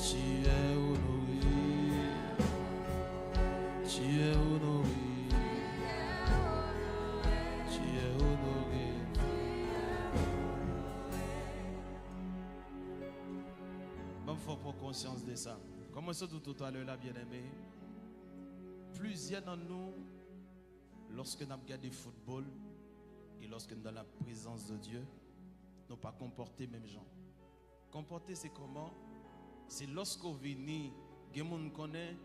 Tu es honoré. Tu es honoré. Tu es honoré. Bon, faut prendre conscience de ça. Comme on se dit tout à l'heure, là, bien-aimé, plusieurs d'entre nous, lorsque nous regardons le football et lorsque nous sommes dans la présence de Dieu, nous ne pas comporter même gens. Comporter, c'est comment? C'est lorsqu'on vient, il y a des gens qui connaissent,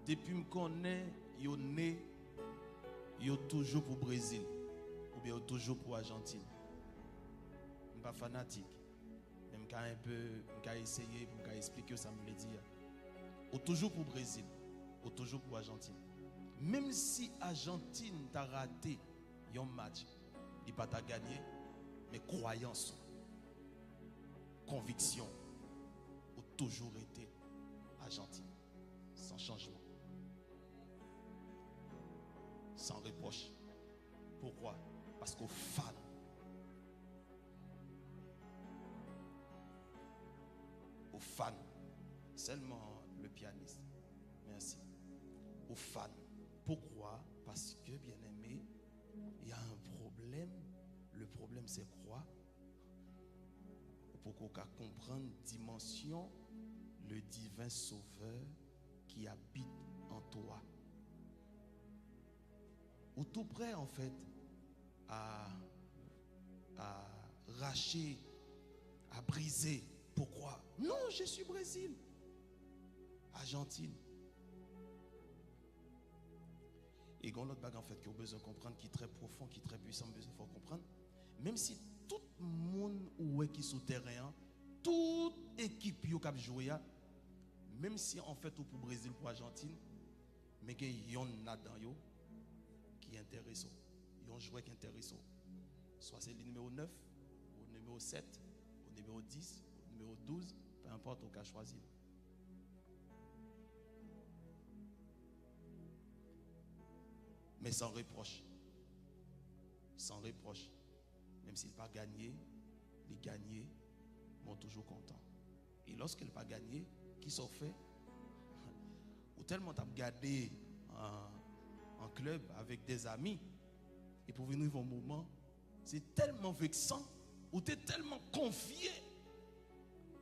depuis que je connais, ils sont nés, ils sont toujours pour le Brésil, ou bien toujours pour l'Argentine. Je ne suis pas fanatique. Mais je vais essayer, je vais expliquer ce que ça me veut dire. Ou toujours pour le Brésil, ou toujours pour l'Argentine. Même si l'Argentine t'a raté un match, il n'a pas gagné, mais croyance, conviction, ont toujours été Argentine, sans changement, sans reproche. Pourquoi? Parce qu'aux fans, seulement le pianiste, merci, aux fans. Pourquoi? Parce que, bien aimé, il y a un problème. Le problème, c'est quoi? Pour qu'on comprenne dimension, le divin sauveur qui habite en toi. Ou tout prêt, en fait, à racher, à briser. Pourquoi? Non, je suis Brésil, Argentine. Et il y a l'autre bague en fait qui a besoin de comprendre, qui est très profond, qui est très puissant, besoin de comprendre. Même si tout le monde qui est sur le terrain, toute équipe qui a joué, même si en fait ou pour Brésil, pour Argentine, mais il y en a dans eux qui est intéressant. Il y a un joueur qui est intéressant. Soit c'est le numéro 9, ou le numéro 7, ou le numéro 10, ou le numéro 12, peu importe au cas choisi. Mais sans reproche. Sans reproche. Même s'il n'a pas gagné, les gagnés sont toujours contents. Et lorsqu'il n'a pas gagné, qui s'en fait? Ou tellement tu as gardé en club avec des amis, et pour venir vivre un moment, c'est tellement vexant, ou tu es tellement confié,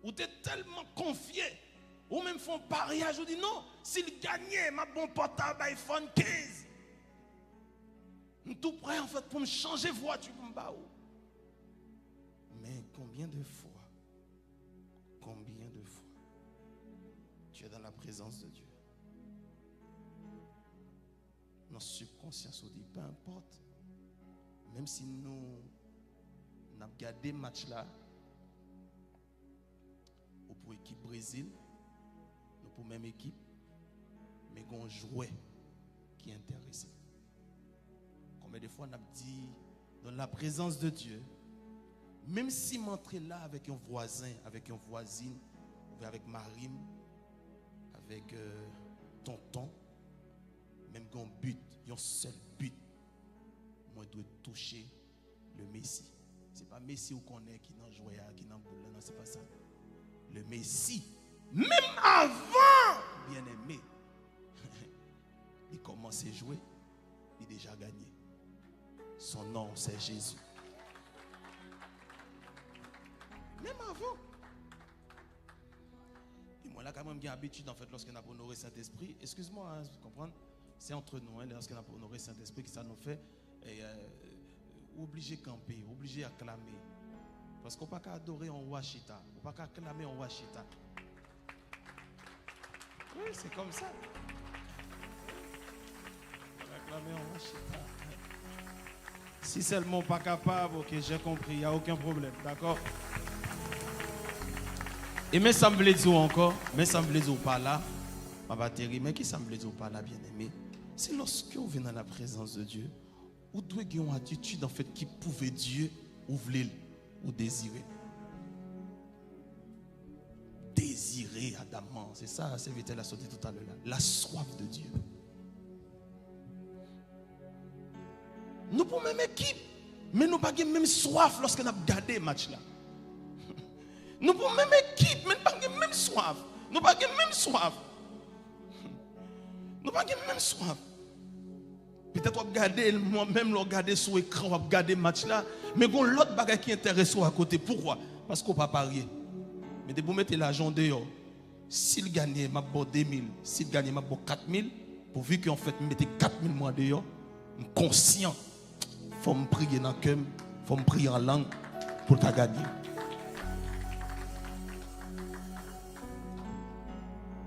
ou même font pariage, ou dit non, s'il gagnait, ma bon portable iPhone 15. Tout prêt en fait pour me changer voiture pour me battre. Mais combien de fois tu es dans la présence de Dieu? Notre subconscience nous dit peu importe, même si nous avons gardé le match là, ou pour l'équipe Brésil, nous pour même équipe, mais on jouait qui est intéressé. Combien de fois on a dit dans la présence de Dieu, même si m'entrer là avec un voisin, avec une voisine, ou avec Marine, avec tonton, même qu'on but, un seul but, moi je dois toucher le Messie. C'est pas Messi ou qu'on est qui n'a joué, qui n'a boule, non, c'est pas ça. Le Messie, même avant, bien aimé, il commence à jouer, il a déjà gagné. Son nom, c'est Jésus. Même avant. Et moi, là, quand même, j'ai l'habitude, en fait, lorsqu'on a honoré Saint-Esprit, excuse-moi, hein, vous comprenez, c'est entre nous, hein, lorsqu'on a honoré Saint-Esprit, que ça nous fait obligé de camper, obligé d'acclamer. Parce qu'on ne peut pas adorer en Washita, on ne peut pas acclamer en Washita. Oui, c'est comme ça. On peut acclamer en Washita. Si seulement pas capable, ok, j'ai compris, il n'y a aucun problème, d'accord? Et mais ça me plaît dire encore, mais ça me plaît dire pas là, ma batterie, mais qui ça me plaît dire pas là, bien aimé? C'est lorsque vous venez dans la présence de Dieu, vous devez avoir une attitude en fait qui pouvait Dieu ouvrir ou désirer. Désirer adamant, c'est ça, c'est vite la sauté tout à l'heure là, la soif de Dieu. Nous pour même équipe, mais nous pas même soif lorsqu'on a gardé le match là. Nous pour même équipe, mais nous pas même soif. Nous pas même soif. Nous pas même soif. Peut-être on regarder moi-même, regarder sur l'écran, on regarder le match là, mais il y a l'autre bagage qui intéresse à côté. Pourquoi? Parce qu'on ne peut pas parier. Mais de vous mettre l'argent dehors, s'il gagne, m'a bon 2000, s'il gagne, m'a bon 4000, pourvu qu'en fait, mettez 4000 mois dehors, je suis conscient. Il faut me prier dans le cœur, il faut me prier en langue pour ta gagner.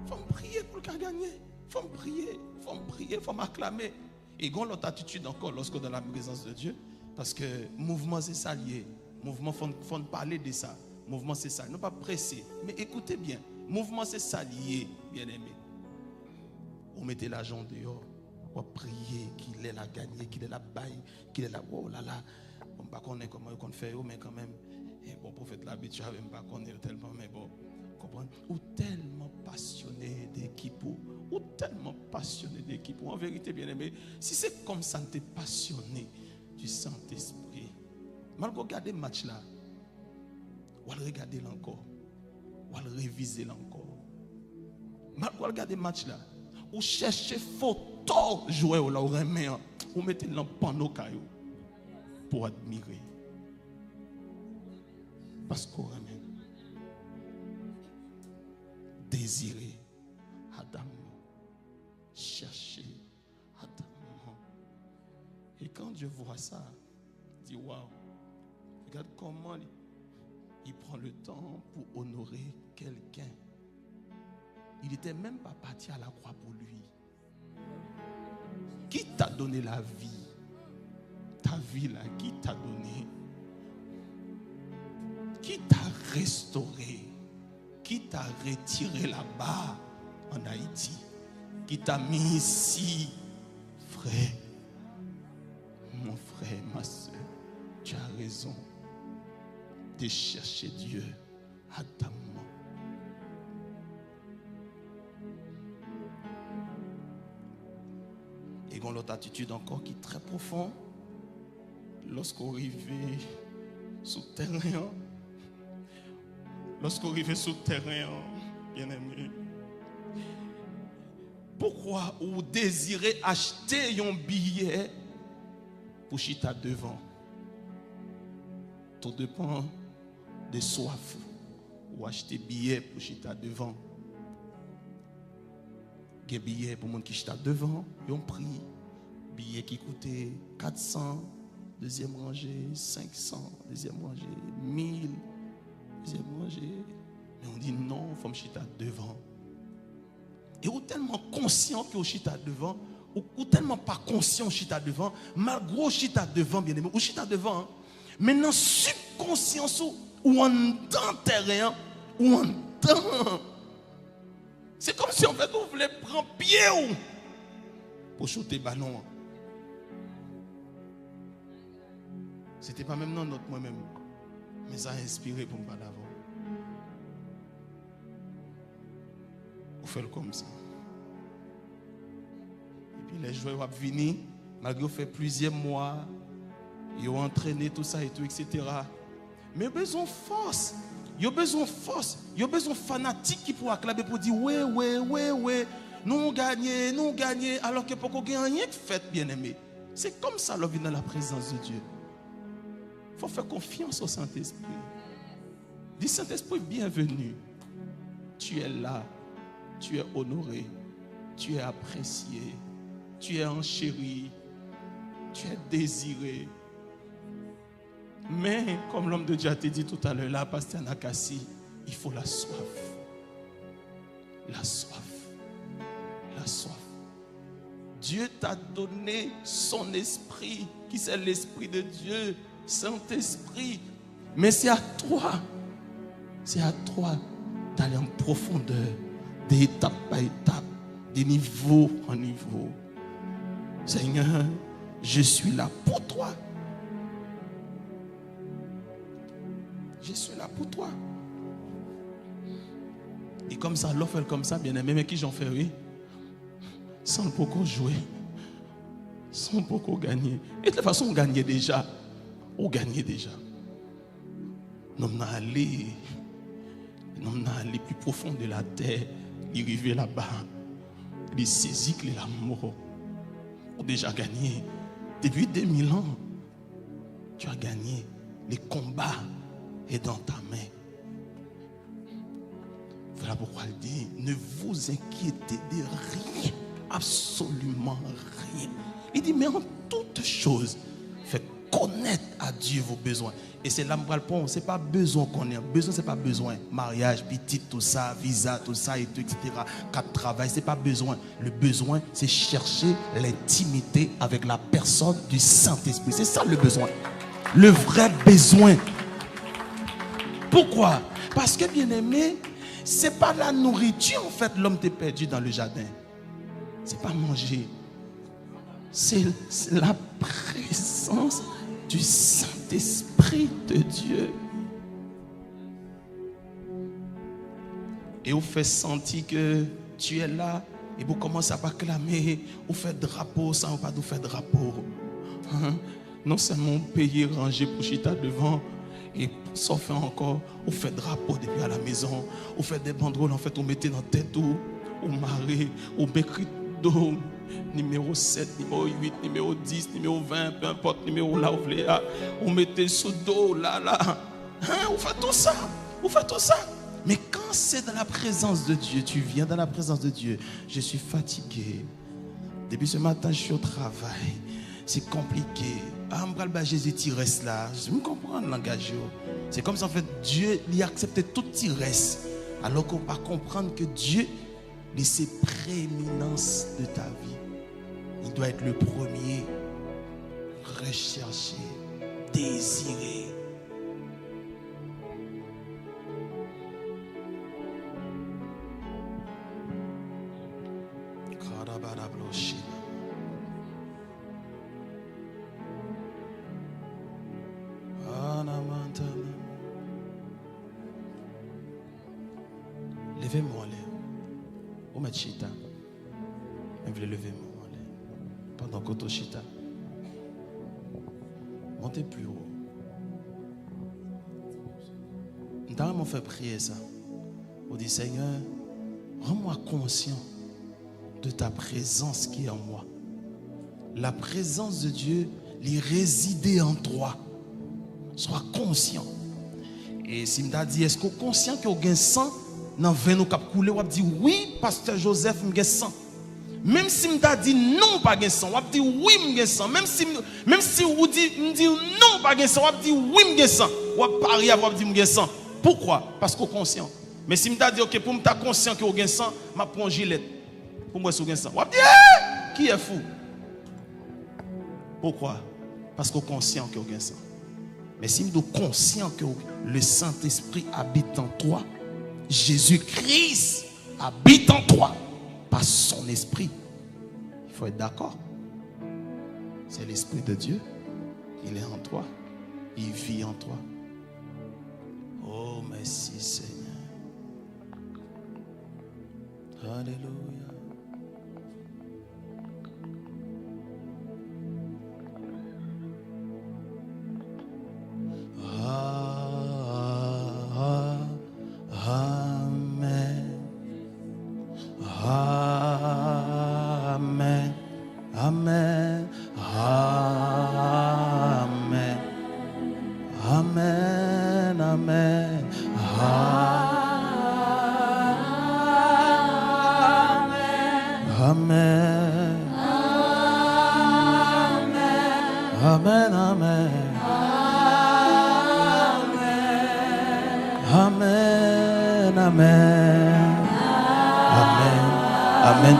Il faut me prier pour ta gagner. Il faut me prier, il faut me prier, il faut m'acclamer. Et quand l'autre attitude encore lorsque dans la présence de Dieu, parce que mouvement c'est ça lié. Mouvement, faut parler de ça. Mouvement c'est ça. Ne pas presser. Mais écoutez bien. Mouvement c'est ça lié, bien aimé. Vous mettez l'argent dehors. Vous priez qu'il ait la gagné, qu'il ait la baille, qu'il ait la. Oh là là. On ne sait pas comment on fait, mais quand même. Et bon, prophète l'habitude, je ne sais pas connaître tellement, mais bon. Comprendre? Ou tellement passionné d'équipe, ou tellement passionné d'équipe. En vérité, bien aimé, si c'est comme ça, tu es passionné du Saint-Esprit, malgré regarder le match là, ou le regarder encore, ou le réviser encore, malgré regarder le match là, ou chercher photo jouer ou là, ou mettez le panneau caillou pour admirer. Parce qu'on remet. Désirer Adam, chercher Adam. Et quand Dieu voit ça, il dit waouh, regarde comment il prend le temps pour honorer quelqu'un. Il n'était même pas parti à la croix pour lui. Qui t'a donné la vie? Ta vie là, qui t'a donné? Qui t'a restauré? Qui t'a retiré là-bas en Haïti? Qui t'a mis ici? Frère, mon frère, ma soeur, tu as raison de chercher Dieu ardemment. Et dans l'autre attitude encore qui est très profonde, lorsqu'on arrive sous terrain, lorsqu'on arrive sur le terrain, bien aimé, pourquoi vous désirez acheter un billet pour chita devant? Tout dépend de soif. Ou acheter billet pour chita devant. Il y a billet pour les gens qui chita devant, ils ont pris billet qui coûtait 400, deuxième rangée, 500, deuxième rangée, 1000. Mais on dit non, il faut me chita devant. Et ou tellement conscient que chita devant, ou tellement pas conscient chita devant, malgré chita devant, bien aimé, ou chita devant, hein. Maintenant subconscience ou en temps terrain, ou en temps. C'est comme si en fait vous voulez prendre pied pour shooter ballon. C'était pas même non notre moi-même. Mais ça a inspiré pour me parler avant. Vous faites comme ça. Et puis les joueurs vont venir, malgré vous fait plusieurs mois, ils ont entraîné tout ça et tout, etc. Mais ils ont besoin de force. Ils ont besoin de force. Ils ont besoin de fanatiques qui pourraient acclamer pour dire ouais. Nous gagnons, alors que pour qu'on gagne rien de fait, bien aimé. C'est comme ça, l'on vient dans la présence de Dieu. Il faut faire confiance au Saint-Esprit. Dis Saint-Esprit, bienvenue. Tu es là, tu es honoré, tu es apprécié, tu es enchéri, tu es désiré. Mais, comme l'homme de Dieu t'a dit tout à l'heure, là, Pasteur Nakassi, il faut la soif. La soif. La soif. Dieu t'a donné son esprit, qui c'est l'esprit de Dieu, Saint-Esprit. Mais c'est à toi d'aller en profondeur, d'étape par étape, de niveau en niveau. Seigneur, je suis là pour toi. Je suis là pour toi. Et comme ça, l'offre comme ça, bien aimé, mais qui j'en fais, oui? Sans beaucoup jouer, sans beaucoup gagner. Et de toute façon, on gagnait déjà. On gagnait déjà. Nous allons aller plus profond de la terre. il arrive là-bas. Il saisit que l'amour a déjà gagné. Depuis 2000 ans, tu as gagné. Le combat est dans ta main. Voilà pourquoi il dit, ne vous inquiétez de rien, absolument rien. Il dit, mais en toutes choses, faites connaître à Dieu vos besoins. Et c'est là que ce n'est pas besoin qu'on ait. Besoin, ce n'est pas besoin. Mariage, petit, tout ça, visa, tout ça, et tout, etc. Cadre de travail, ce n'est pas besoin. Le besoin, c'est chercher l'intimité avec la personne du Saint-Esprit. C'est ça le besoin. Le vrai besoin. Pourquoi? Parce que, bien aimé, ce n'est pas la nourriture, en fait, l'homme t'est perdu dans le jardin. Ce n'est pas manger. C'est la présence du Saint-Esprit de Dieu. Et vous fait sentir que tu es là et vous commencez à pas clamer, vous faites drapeau sans ou pas vous faire drapeau. Non seulement payer, ranger pour chita devant et sauf encore, vous faites drapeau depuis à la maison, vous faites des banderoles, en fait, vous mettez dans la tête, vous marrez, vous écrivez numéro 7, numéro 8, numéro 10, numéro 20, peu importe, numéro là, vous mettez sous dos, là. Vous faites tout ça. Vous faites tout ça. Mais quand c'est dans la présence de Dieu, tu viens dans la présence de Dieu, je suis fatigué. Depuis ce matin, je suis au travail. C'est compliqué. Jésus, tu restes là. Je me comprends le langage. C'est comme ça, en fait, Dieu, il a accepté tout qui reste. Alors qu'on va comprendre que Dieu, c'est prééminence de ta vie. Il doit être le premier, recherché, désiré. Levez-moi là. Où met chita? Je vais lever moi là. Pendant que tu chita. Montez plus haut. Nous avons fait prier ça. On dit Seigneur, rends-moi conscient de ta présence qui est en moi. La présence de Dieu, il réside en toi. Sois conscient. Et si je dit, est-ce que vous êtes conscient que vous avez un sang dans le vin nous cap couler, vous dit oui, pasteur Joseph, j'ai sang. Même si je dit non, pas de sang, vous dit oui, j'ai sang. Même si vous dites non, pas de sang, vous dit oui, j'ai sang. Vous pariez, vous dit j'ai sang. Pourquoi? Parce que vous êtes conscient. Mais si je dis OK, pour me être conscient que vous avez sang, je prends gilet. Pour moi, si vous avez sang. Vous dit qui est fou? Pourquoi? Parce que vous êtes conscient que vous avez sang. Mais si vous êtes conscient que le Saint-Esprit habite en toi, Jésus-Christ habite en toi par son esprit. Il faut être d'accord. C'est l'Esprit de Dieu. Il est en toi. Il vit en toi. Oh, merci Seigneur. Alléluia.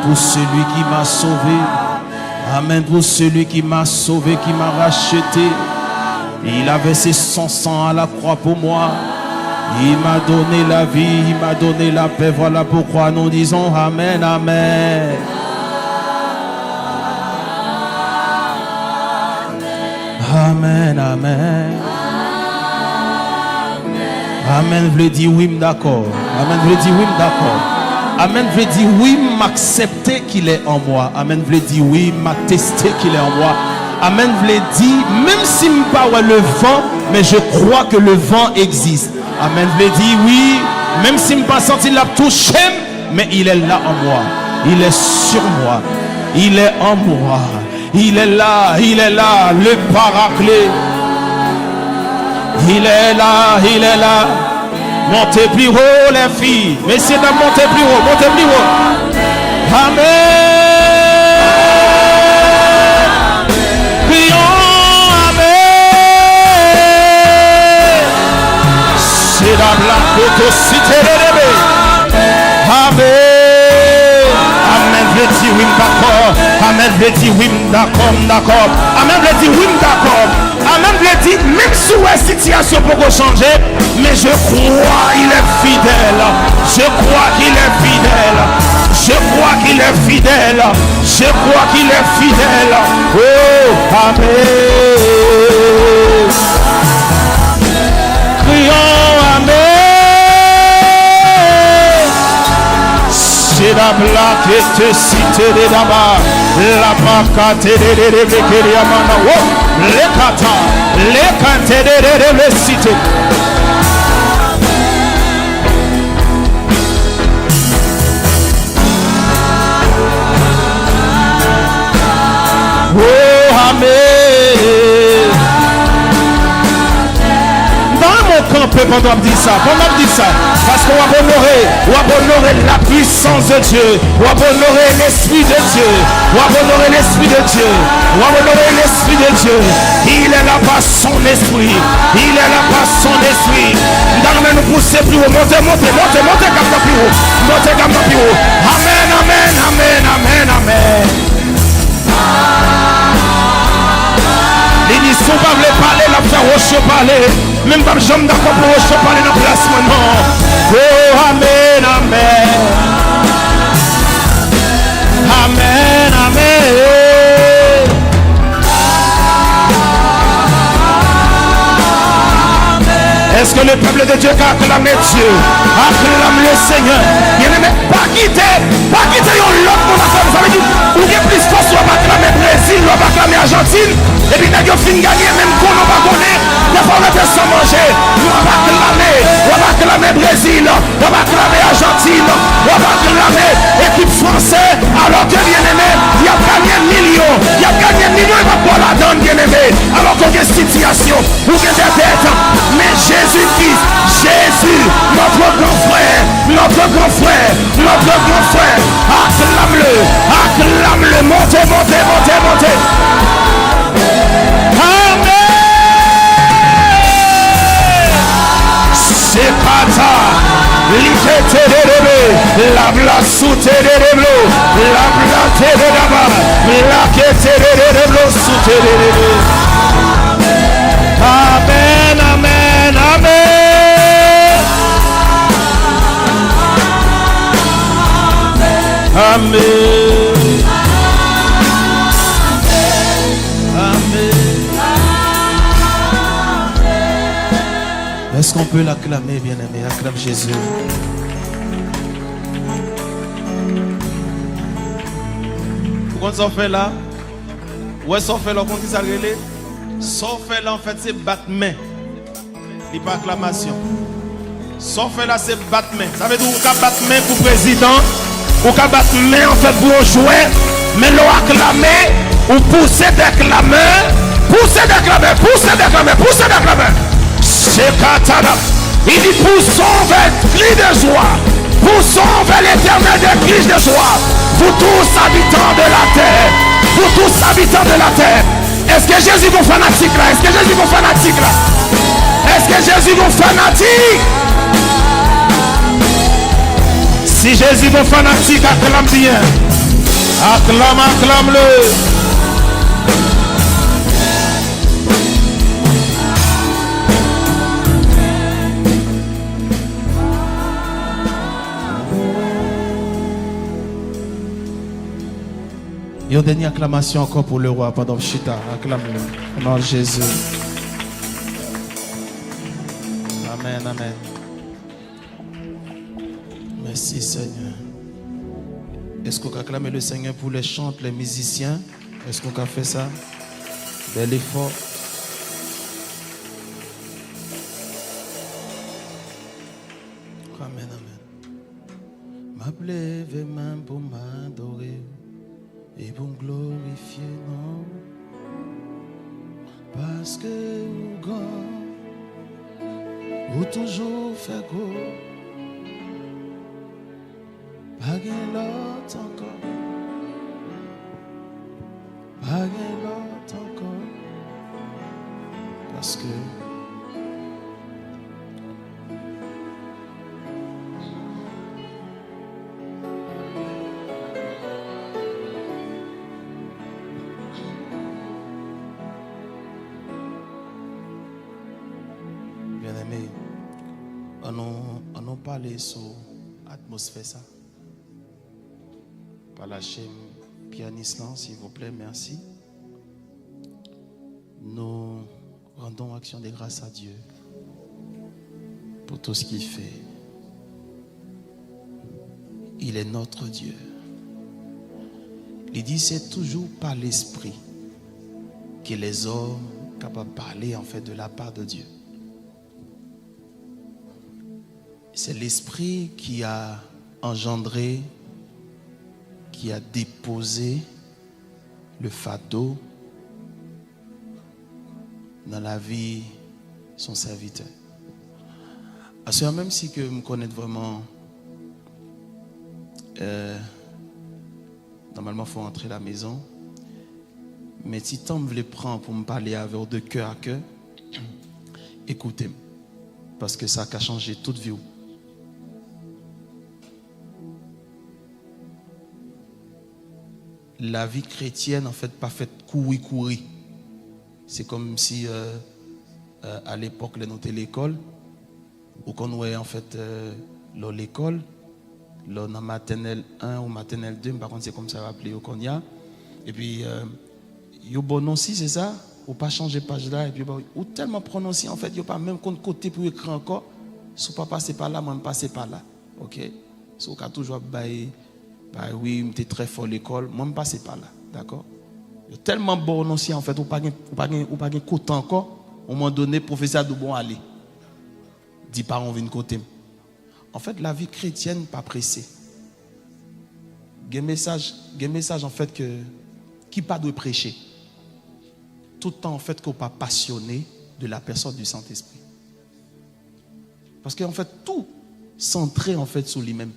Pour celui qui m'a sauvé. Amen pour celui qui m'a sauvé, qui m'a racheté. Il a versé son sang à la croix pour moi. Il m'a donné la vie, il m'a donné la paix. Voilà pourquoi nous disons Amen, Amen. Amen, Amen. Amen, veut dire oui, d'accord. Amen, veut dire oui, d'accord. Amen veut dire oui, m'accepter qu'il est en moi. Amen veut dire oui, m'attester qu'il est en moi. Amen veut dire, même si je ne sais pas le vent, mais je crois que le vent existe. Amen veut dire oui, même si je ne sais pas sentir la touche, mais il est là en moi. Il est sur moi. Il est en moi. Il est là, le paraclet. Il est là, Montez plus haut les filles. Messieurs, montez plus haut, Amen. Prions, Amen. C'est la blague d'autocité de bébé. Amen. Amen, je dis oui, d'accord. Amen, je dis oui, d'accord. Amen, je dis oui, d'accord. Amen, je dis, même si la situation peut changer, mais je crois qu'il est fidèle. Je crois qu'il est fidèle. Je crois qu'il est fidèle. Je crois qu'il est fidèle. Oh, Amen. Crions Amen. C'est la blague qui te cite là-bas. La pancate de Bekeriamana. Oh, les kata, les cantes de cite. Oh, Amen. Dans mon camp, pendant que dit ça, parce qu'on va honorer la puissance de Dieu, on va honorer l'Esprit de Dieu, on va honorer l'Esprit de Dieu, on va honorer l'Esprit de Dieu. Il est là par son esprit, il est là par son esprit. Dans nous pousser plus haut, montez comme plus haut, montez comme plus haut. Amen, amen, amen, amen, amen. Les sont pas voulu parler, la faire rocher parler. Même pas jambe d'accord pour rocher parler dans la place maintenant. Oh, amen, amen. Amen, amen. Est-ce que le peuple de Dieu a acclamé Dieu? Acclame le Seigneur. Bien aimé, pas quitter l'autre monde. Ça veut dire, ou bien plus force, on va acclamer Brésil, on va acclamer Argentine. Et puis, nous fin gagner, même qu'on ne va pas connaître. Il faut le faire sans manger. On va acclamer Brésil, on va acclamer Argentine, on va acclamer équipe française. Alors que bien aimé, il a gagné millions, il va pas la donne, bien aimé. Alors qu'il y a une situation, où il y a des têtes, mais Jésus-Christ, Jésus, notre grand frère, acclame-le, montez. Amen. C'est pas ça. La bla soute de reblo, la bla te de là-bas, la quête de reblo soute de reblo. Amen, amen, amen. Amen. Est-ce qu'on peut l'acclamer, bien-aimé? Acclame Jésus. Pourquoi ça fait là? Où est-ce qu'on fait là? Comment ça relève? Ça fait là, en fait, c'est battre main. Il n'y a pas acclamation. Ça fait là, c'est battre main. Ça veut dire qu'on peut battre main pour le président. On peut battre main, en fait, pour un joueur. Mais l'on acclamer, ou pousser des clameurs. Il dit poussons vers cri de joie. Poussons vers l'éternel des cris de joie. Pour tous habitants de la terre. Est-ce que Jésus est fanatique là? Est-ce que Jésus est fanatique? Si Jésus est fanatique, acclame bien. Acclame-le. Et une dernière acclamation encore pour le roi pendant Chita. Acclame-le. Au nom de Jésus. Amen, amen. Merci Seigneur. Est-ce qu'on peut acclamer le Seigneur pour les chantres, les musiciens? Est-ce qu'on peut faire ça? Bel effort. Amen, amen. M'appelez lever main pour m'adorer et pour glorifier non. Parce que ou grand, ou toujours fait gros, pas gain l'autre encore, pas gain l'autre encore, parce que bien-aimé, on a parlé sur l'atmosphère ça. Pas lâcher pianiste là, s'il vous plaît, merci. Nous rendons action de grâce à Dieu pour tout ce qu'il fait. Il est notre Dieu. Il dit c'est toujours par l'esprit que les hommes sont capables de parler en fait de la part de Dieu. C'est l'esprit qui a engendré, qui a déposé le fardeau dans la vie de son serviteur. Parce que même si que me connaît vraiment, normalement il faut entrer à la maison, mais si tant me le prend pour me parler avec de cœur à cœur, écoutez-moi, parce que ça a changé toute vie. La vie chrétienne, en fait, pas faite courir. C'est comme si, à l'époque, nous étions à l'école, ou qu'on voyait, en fait, l'école, là, dans maternelle 1 ou maternelle 2, par contre, c'est comme ça appelé au Konya. Et puis, yo bon aussi, c'est ça, ou pas changer page là, et puis, ou tellement prononcé, en fait, yo pas même compte côté pour écrire encore, si pas passer par là, moi, je passer par là. Ok? Si on a toujours bailler. Bah oui, j'étais très fort à l'école, moi je ne passais pas là, d'accord? Il y a tellement bon aussi en fait, ou pas de côté encore, au moment donné, professeur de bon aller. Dit pas on vient de côté. En fait, la vie chrétienne pas pressée. Il y a un message en fait qui pas de prêcher. Tout le temps en fait qu'on pas passionné de la personne du Saint-Esprit. Parce qu'en fait tout centré en fait sur lui-même.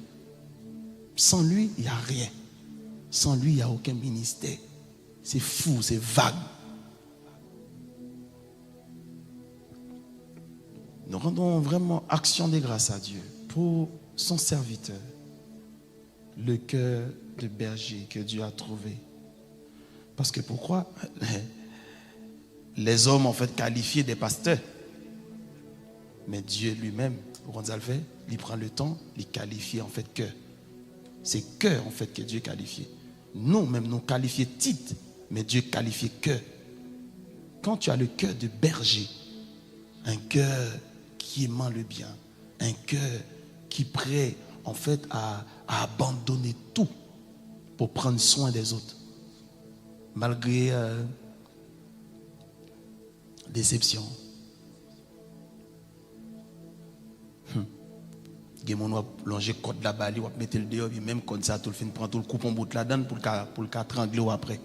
Sans lui, il n'y a rien. Sans lui, il n'y a aucun ministère. C'est fou, c'est vague. Nous rendons vraiment action de grâce à Dieu pour son serviteur, le cœur de berger que Dieu a trouvé. Parce que pourquoi? Les hommes, en fait, qualifiés des pasteurs. Mais Dieu lui-même, pour qu'on le fait, il prend le temps, il qualifie en fait cœur. C'est cœur en fait que Dieu qualifie. Nous même nous qualifions titre, mais Dieu qualifie cœur. Quand tu as le cœur de berger, un cœur qui aimant le bien, un cœur qui est prêt en fait à abandonner tout pour prendre soin des autres, malgré déception. On va longer code la balle, on va mettre le dehors, et même comme ça, tout le fin prend tout le coup en bout de la donne pour le cas trangler après.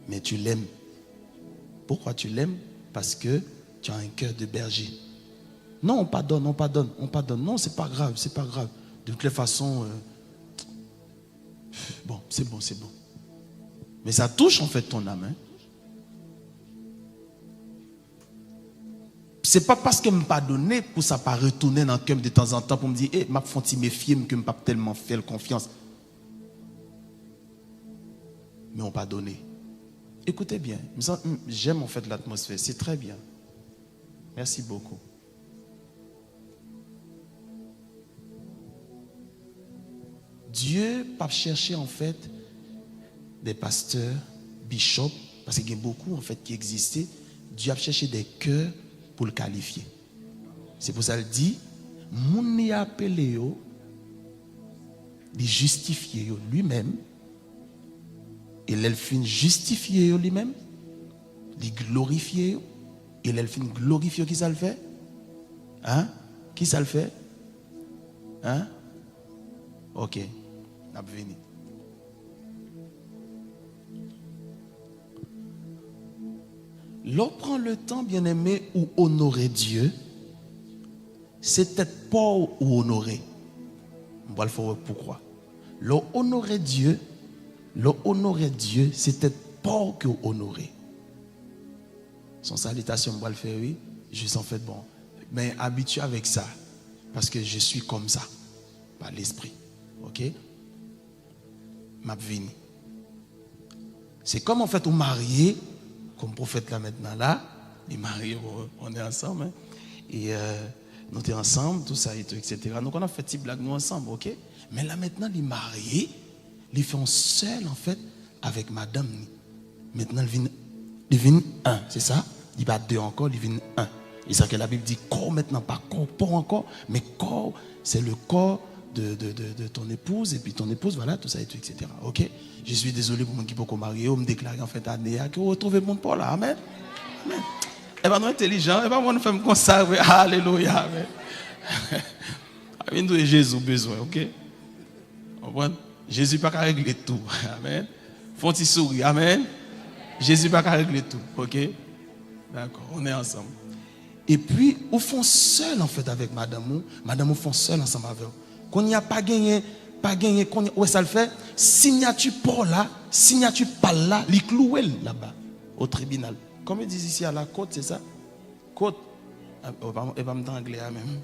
Mais tu l'aimes. Pourquoi tu l'aimes? Parce que tu as un cœur de berger. Non, on pardonne. Non, c'est pas grave. De toutes les façons, bon, c'est bon. Mais ça touche en fait ton âme. Hein? C'est pas parce que je me pardonne pour ça pas retourner dans le cœur de temps en temps pour me dire, je vais me méfier, que je ne peux pas tellement faire confiance. Mais on pardonne. Écoutez bien, j'aime en fait l'atmosphère, c'est très bien. Merci beaucoup. Dieu pas chercher en fait des pasteurs, bishops, parce qu'il y a beaucoup en fait qui existaient. Dieu a cherché des cœurs pour le qualifier. C'est pour ça qu'il dit, mon y appelé yo, de justifier lui-même, et l'elfine justifier lui-même, de glorifier, et l'elfine glorifier qui ça le fait? Hein? Qui ça le fait? Hein? Ok, n'a pas venu. L'on prend le temps, bien aimé, ou honorer Dieu, c'est peut-être pas ou honorer. On va le faire pourquoi. L'on honorer Dieu, c'est peut-être pas que honorer. Son salutation, on va le faire, oui. Juste en fait, bon. Mais habitué avec ça. Parce que je suis comme ça. Par l'esprit. Ok? M'a vini. C'est comme en fait, on marié, comme prophète là maintenant là. Les mariés, on est ensemble. Hein? Et nous sommes ensemble, tout ça, et tout, etc. Donc on a fait petite blague nous ensemble, ok? Mais là maintenant, les mariés, ils font seul en fait avec madame. Maintenant, ils viennent un, c'est ça? Il va deux encore, ils viennent un. Et ça que la Bible dit corps maintenant, pas corps, pas encore, mais corps, c'est le corps de ton épouse, et puis ton épouse, voilà, tout ça, et tout, etc. Ok? Je suis désolé pour mon qui peut marier, on me déclare en fait à Néa que vous retrouvez mon Paul là, amen. Amen. Et bien, nous intelligents, et bien, moi, nous faisons comme ça, alléluia, amen. Amen, Jésus besoin, ok? Jésus n'a pas régler tout, amen. Font-ils sourire, amen. Jésus n'a pas régler tout, ok? D'accord, on est ensemble. Et puis, au fond seul en fait avec madame ou font seul ensemble avec vous. Qu'on n'y a pas gagné, où ça le fait? Signature pas là, signature pas là, les clouer là-bas, au tribunal. Comme ils disent ici à la côte, c'est ça? Côte. Et pas me anglais même.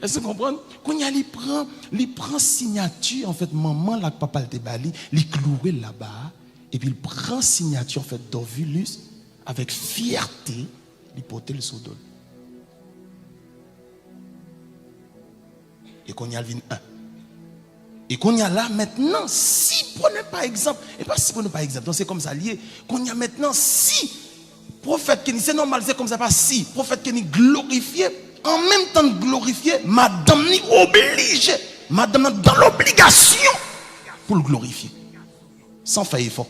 Est-ce que vous comprenez? Quand il prend signature, en fait, maman, là, papa, le bali, il cloué là-bas, et puis il prend signature, en fait, d'Ovulus, avec fierté, il porte le sodol. Et qu'on y a le 1. Et qu'on y a là maintenant, si prenez pas exemple, et pas si prenez pas exemple, donc c'est comme ça lié, qu'on y a maintenant si, prophète qui c'est normal, c'est comme ça, pas si, prophète qui glorifié, en même temps de glorifier, madame ni obligée, madame dans l'obligation pour le glorifier, sans faire effort.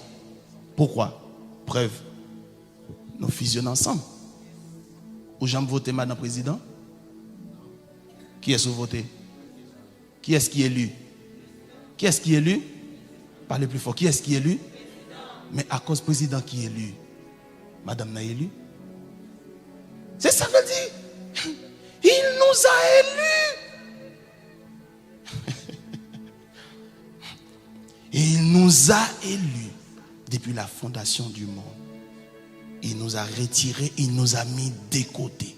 Pourquoi? Preuve, nous fusionnons ensemble. Ou j'aime voter madame président? Qui est-ce qui voté? Qui est-ce qui est élu? Qui est-ce qui est élu? Parlez plus fort. Qui est-ce qui est élu? Mais à cause président qui est élu, madame n'a élu. C'est ça que veut dire. Il nous a élus. Il nous a élus depuis la fondation du monde. Il nous a retirés, il nous a mis des côtés.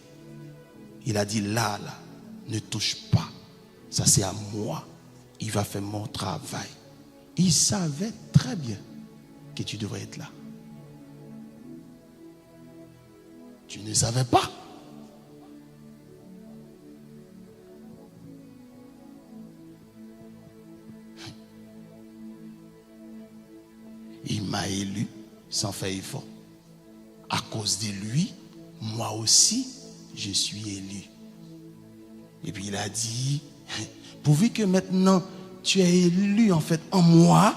Il a dit là, ne touche pas. Ça c'est à moi. Il va faire mon travail. Il savait très bien que tu devrais être là. Tu ne savais pas. Il m'a élu sans faire effort. À cause de lui, moi aussi, je suis élu. Et puis il a dit, pourvu que maintenant tu es élu en fait en moi,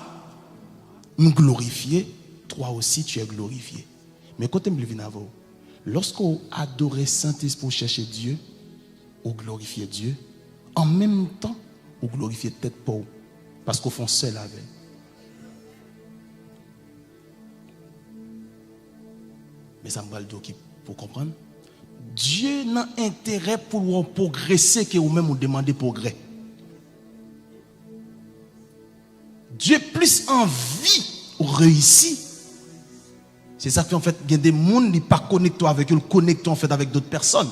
me glorifier, toi aussi tu es glorifié. Mais quand tu me viens à vous, lorsqu'on adore Saint-Esprit pour chercher Dieu, ou glorifier Dieu, en même temps, ou glorifier peut-être pas, parce qu'on fait seul avec. Mais ça me va le dos pour comprendre. Dieu n'a intérêt pour progresser que vous-même vous demandez progrès. Dieu plus envie ou réussir. C'est ça qui en fait, il y a des gens qui ne sont pas connectés avec eux, connectés en fait avec d'autres personnes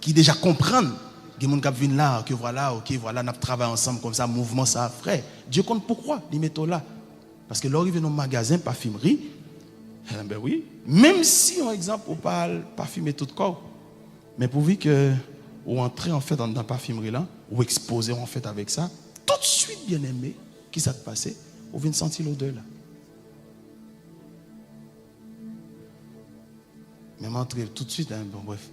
qui déjà comprennent. Il y a des gens qui viennent là, que voilà, ok, voilà, on travaille ensemble comme ça, mouvement ça, frère. Dieu compte pourquoi ils mettent là. Parce que là, ils viennent au magasin, parfumerie. Ben oui, même si, par exemple, on parle parfumer tout le corps, mais pourvu que vous entrez en fait dans la parfumerie là, ou exposez en fait avec ça, tout de suite, bien aimé, qui s'est passé, vous venez sentir l'odeur là. Même entrer tout de suite, hein, bon bref,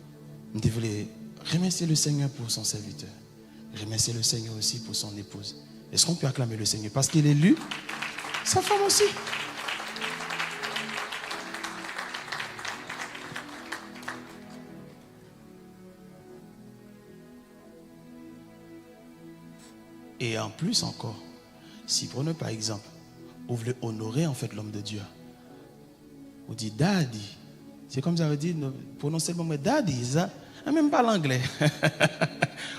je voulais remercier le Seigneur pour son serviteur, remercier le Seigneur aussi pour son épouse. Est-ce qu'on peut acclamer le Seigneur? Parce qu'il est élu, sa femme aussi. Et en plus encore, si prenez par exemple, vous voulez honorer en fait l'homme de Dieu, vous dites daddy. C'est comme ça, vous dites, prononcez le mot daddy, ça, même pas l'anglais.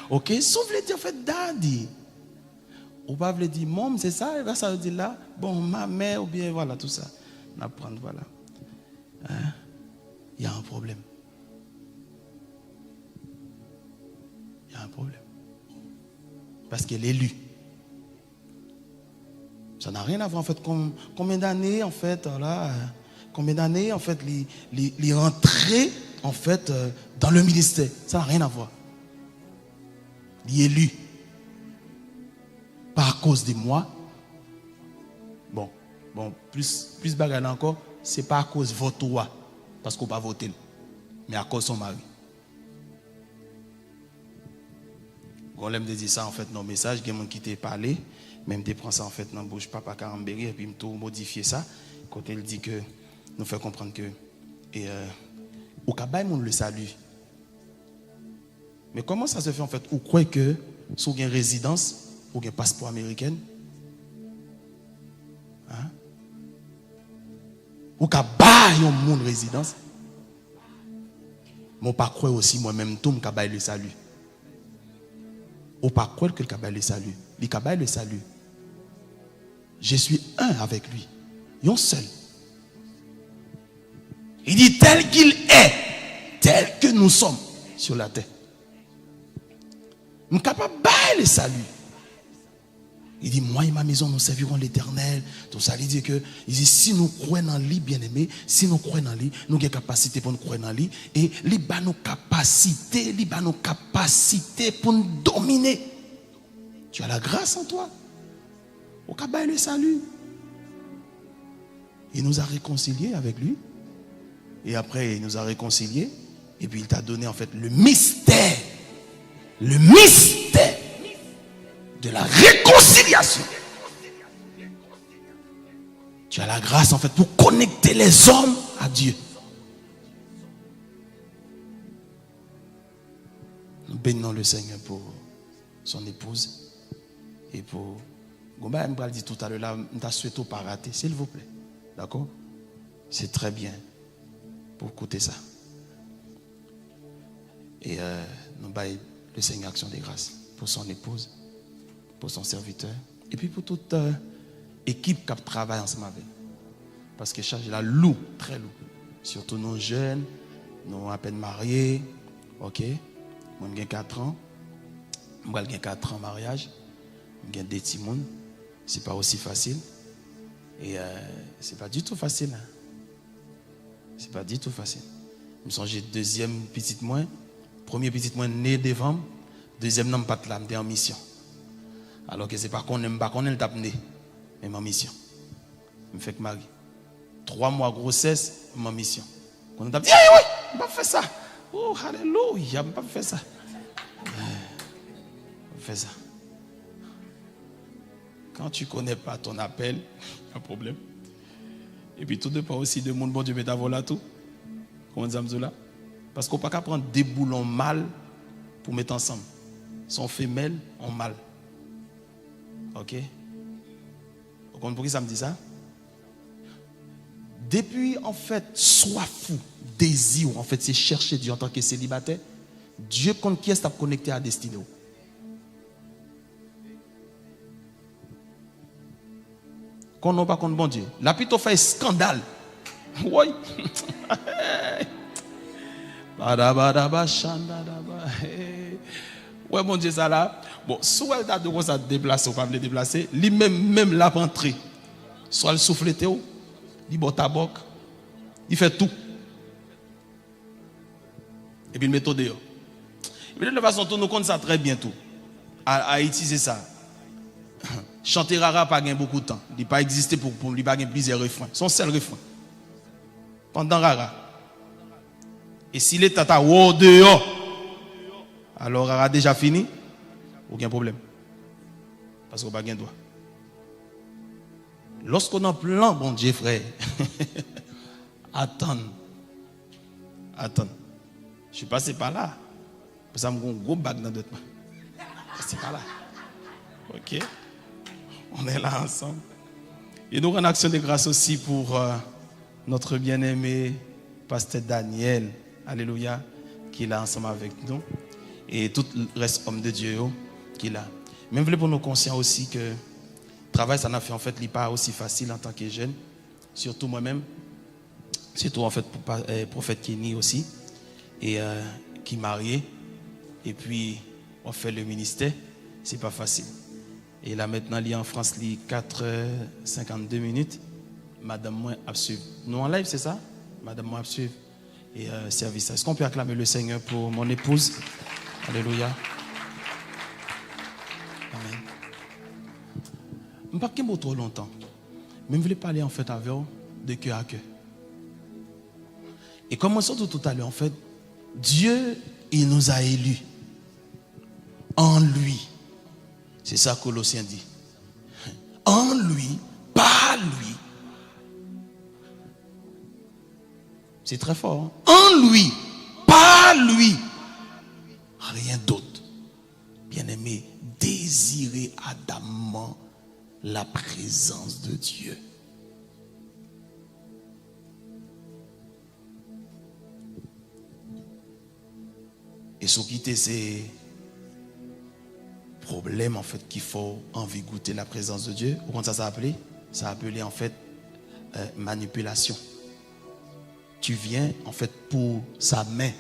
Ok, sauf vous voulez dire en fait daddy. Ou pas vous dire mom, c'est ça, et là ça veut dire là, bon, ma mère, ou bien voilà, tout ça. On apprend, voilà. Hein? Il y a un problème. Il y a un problème. Parce qu'elle est élue. Ça n'a rien à voir en fait. Combien d'années en fait, là, combien d'années en fait, les rentrer en fait dans le ministère. Ça n'a rien à voir. Il est élu. Pas à cause de moi. Bon, plus bagarre encore, c'est pas à cause de votre roi, parce qu'on va voter, mais à cause de son mari. On aime dire ça en fait dans le message, il y a des gens qui t'ont parlé, même tu prends ça en fait dans la bouche papa Carambéry et puis tout modifier ça quand elle dit que nous fait comprendre que au Kabaï on le salue. Mais comment ça se fait en fait? Ou croyez que si vous avez une résidence ou un passeport américain, hein? Ou Kabaï on monde résidence, mais pas croire aussi moi-même tout le Kabaï le salue. Ou pas croire que le Kabaï le salue. Le Kabaï le salue. Je suis un avec lui. Il est seul. Il dit tel qu'il est, tel que nous sommes sur la terre. Je suis capable de le salut. Il dit, moi et ma maison, nous servirons l'Éternel. Tout ça, il dit que, si nous croyons en lui, bien aimé, si nous croyons en lui, nous avons une capacité pour nous croire en lui. Et il a nos capacités, pour nous dominer. Tu as la grâce en toi. Au Kabaï le salut. Il nous a réconciliés avec lui. Et après, il nous a réconciliés. Et puis, il t'a donné en fait le mystère. Le mystère de la réconciliation. Tu as la grâce en fait pour connecter les hommes à Dieu. Nous bénissons le Seigneur pour son épouse et pour Gomba me dit tout à l'heure là, je souhaite pas rater, s'il vous plaît. D'accord? C'est très bien pour écouter ça. Et nous baillons le Seigneur action des grâces pour son épouse, pour son serviteur, et puis pour toute équipe qui travaille ensemble avec. Parce que charge la lourd, très lourd. Surtout nos jeunes, nous à peine mariés. Ok? Moi j'ai 4 ans. Moi j'ai 4 ans mariage. J'ai 2 petits monde. C'est pas aussi facile. Et c'est pas du tout facile. Hein? C'est pas du tout facile. Je me sens j'ai deuxième petite moins. Premier petit moins né devant. Deuxième non pas là, en mission. Alors que c'est pas qu'on aime pas qu'on est tape né. Mais ma mission. Je me fais que mari. 3 mois grossesse, ma mission. Quand on tape dit, oui, on va faire ça. Oh, alléluia, on va faire ça. On fait ça. Quand tu ne connais pas ton appel, il y a un problème. Et puis tout dépend aussi de mon bon Dieu, mais d'avoir là tout. Comment dire ça? Parce qu'on ne peut pas prendre des boulons mâles pour mettre ensemble. Son femelle en mâle. Ok? Vous comprenez pourquoi ça me dit ça? Depuis, en fait, soif ou désir, en fait, c'est chercher Dieu en tant que célibataire. Dieu compte qui est connecté à la destinée. Qu'on n'a pas contre bon Dieu. La plutôt fait scandale. Oui. Ouais, mon Dieu, ça là. Bon, soit elle a de quoi ça déplacer ou pas me déplacer, lui-même la rentrée. Soit le souffle Théo, il boit tabac, il fait tout. Et puis il met tout dehors. Et puis de toute façon, tout nous compte ça très bien tout. À utiliser ça. Chanter rara pas gain beaucoup de temps. Il n'a pas existé pour lui pas gain plusieurs refrains. Son seul refrain. Pendant rara. Et s'il est tata au dehors, alors rara déjà fini, aucun problème. Parce qu'on n'a pas gain droit. Lorsqu'on a plan, bon Dieu frère, attends. Je suis passé par là. Parce que j'ai un gros bac dans d'autres mains. C'est par là. Ok. On est là ensemble. Et nous rendons action de grâce aussi pour notre bien-aimé pasteur Daniel. Alléluia. Qui est là ensemble avec nous. Et tout le reste homme de Dieu qui est là. Même pour nous conscients aussi que le travail, ça n'a fait en fait pas aussi facile en tant que jeune. Surtout moi-même. Surtout en fait pour prophète Kenny aussi. Et qui est marié. Et puis on fait le ministère. C'est pas facile. Et là maintenant, il est en France, il est 4h52 minutes. Madame moi a suivi. Nous en live, c'est ça? Madame moi a suivi. Et service. Est-ce qu'on peut acclamer le Seigneur pour mon épouse? Alléluia. Amen. Je ne vais pas trop longtemps. Mais je voulais parler en fait avec vous de cœur à cœur. Et comme on sort tout à l'heure, en fait, Dieu, il nous a élus. En lui. C'est ça que Colossiens dit. En lui, par lui. C'est très fort. Hein? En lui, par lui. Rien d'autre. Bien-aimé, désirez ardemment la présence de Dieu. Et ce qui était ces problèmes en fait qu'il faut envie goûter la présence de Dieu. Comment ça s'appelait? Ça appelait en fait manipulation. Tu viens en fait pour sa main.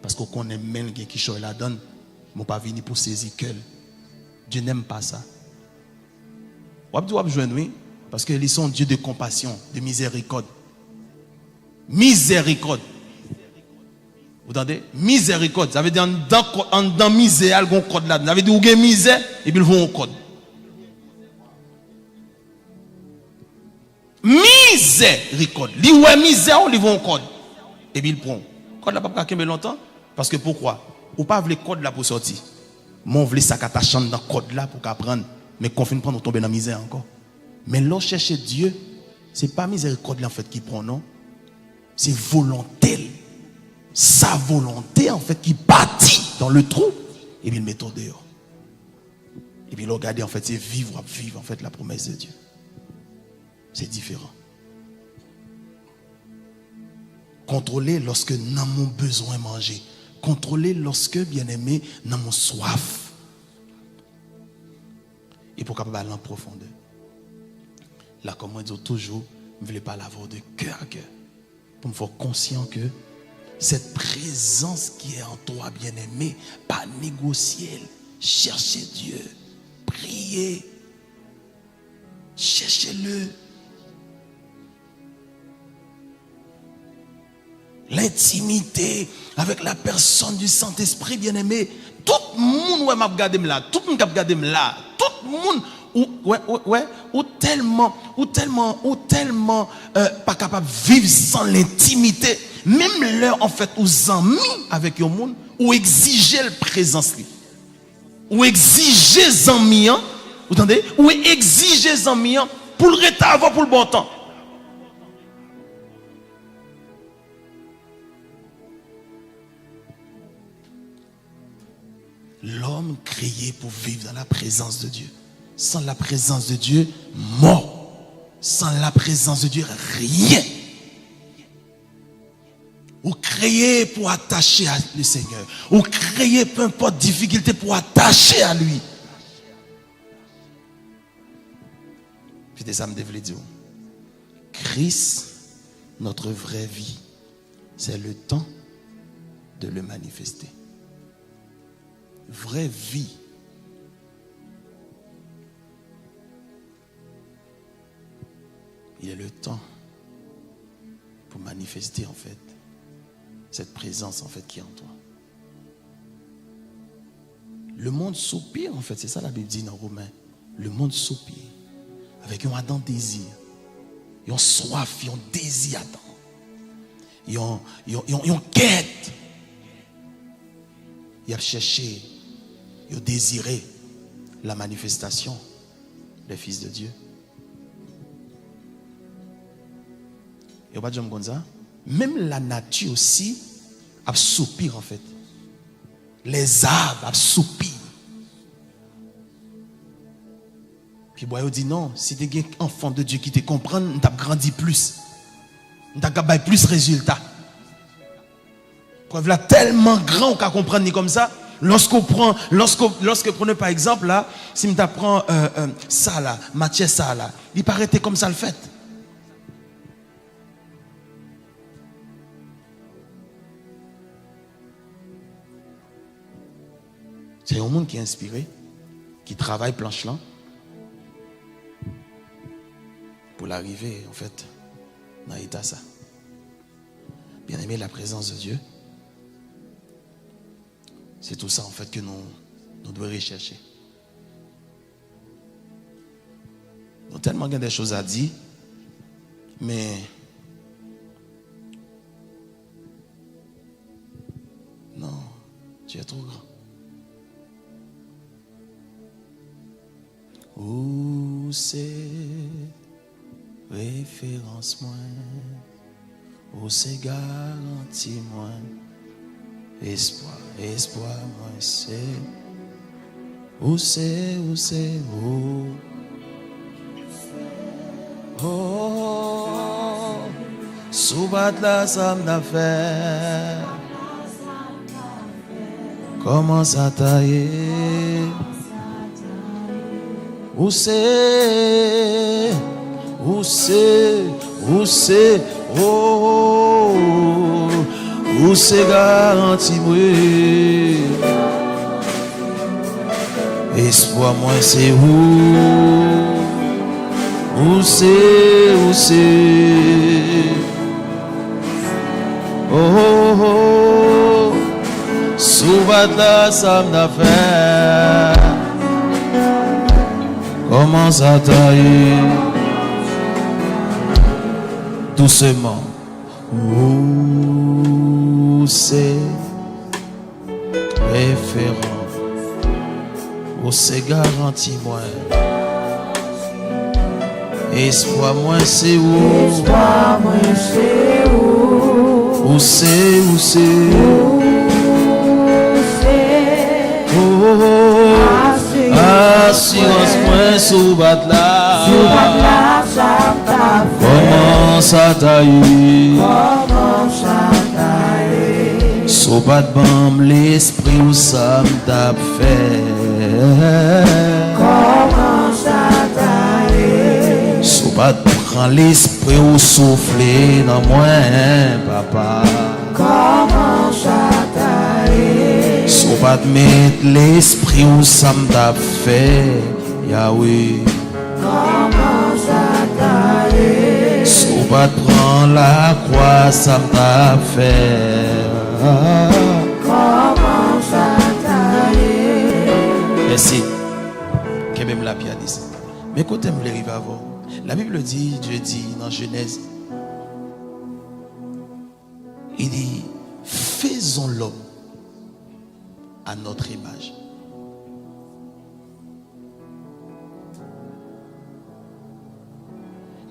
Parce qu'on connaît même qui choisit la donne. Mais pas venir pour saisir que Dieu n'aime pas ça. On doit joindre oui, parce qu'ils sont Dieu de compassion, de miséricorde. Miséricorde. Vous entendez? Miséricorde. Ça veut dire dans misère, il y a un code là. Ça veut dire qu'il y a misère et puis ils vont au code. Miséricorde. Li ouais misère, ils vont au code. Et puis ils prennent. Code là pas qu'à longtemps. Parce que pourquoi? Ou pas le code là pour sortir. Mon voulait ça qu'attachant dans code là pour qu'apprendre. Mais qu'on finit prendre tomber dans la misère encore. Mais là chercher Dieu, c'est pas miséricorde là en fait qui prend non. C'est volonté. Sa volonté en fait qui bâtit dans le trou et puis il met tout dehors. Et puis regarder en fait c'est vivre en fait la promesse de Dieu. C'est différent. Contrôler lorsque nous avons besoin de manger. Contrôler lorsque, bien-aimé, nous avons soif. Et pour capable aller en profondeur. Là, comme on dit toujours, je ne voulais pas l'avoir de cœur à cœur. Pour me faire conscient que cette présence qui est en toi, bien-aimé, pas négocier, cherchez Dieu, priez, cherchez-le. L'intimité avec la personne du Saint-Esprit, bien-aimé. Tout le monde m'a regardé là, tout le monde a regardé là, tout le monde ou tellement pas capable de vivre sans l'intimité. Même l'heure en fait aux amis avec le monde ou exiger la présence ou exiger les amis, vous entendez? Ou exiger les amis pour le retard pour le bon temps. L'homme créé pour vivre dans la présence de Dieu. Sans la présence de Dieu, mort. Sans la présence de Dieu, rien. Ou créé pour attacher à le Seigneur. Ou créé peu importe difficulté pour attacher à lui. Puis ça me devait dire. Christ, notre vraie vie, c'est le temps de le manifester. Vraie vie. Il est le temps pour manifester en fait cette présence en fait qui est en toi. Le monde soupire en fait, c'est ça la Bible dit dans Romains. Le monde soupire avec un ardent désir. Ils ont soif, ils ont désir ardent. Ils ont quête. Ils ont cherché. Ils ont désiré la manifestation des fils de Dieu. Et pas comme ça. Même la nature aussi a soupir en fait. Les arbres a soupir. Puis il dit non, si tu es un enfant de Dieu qui te comprend, tu as grandi plus. Tu as gagné plus de résultats. Preuve là tellement grand qu'on comprend ni comme ça. Lorsque prenez par exemple là, si tu apprends ça là, Matthieu ça là, il paraît comme ça le fait. C'est un monde qui est inspiré, qui travaille planche là pour l'arrivée en fait dans l'état ça. Bien aimé, la présence de Dieu. C'est tout ça en fait que nous devons rechercher. Nous avons tellement des choses à dire, mais non, tu es trop grand. Où c'est référence moins, où c'est garantie moins. Espoir, moi c'est. Où c'est, où. Oh, sous battre la somme d'affaires. Comment ça tailler? Où c'est, oh. Où c'est garanti, oui. Espoir, moi, c'est où c'est. Oh. Sous battre la somme d'affaires. Comment ça tailler? Doucement. Où c'est référent, où c'est garanti moi. Espoir moi c'est où? Espoir moi c'est où? Où c'est? Oh, assurance moi sous battre là. Comment ça taille? Sous pas de bam l'esprit où ça m'a fait. Comment ça taille? Sous pas de prendre l'esprit où souffler dans moi, papa. Comment ça taille? Sous pas de mettre l'esprit où ça m'a fait, Yahweh. Comment ça taille? Sous pas de prendre la croix, ça m'a fait. Comment ça taille? Merci. Que même la pianiste. Mais quand tu me l'arrive avant, la Bible dit, Dieu dit dans Genèse, il dit, faisons l'homme à notre image.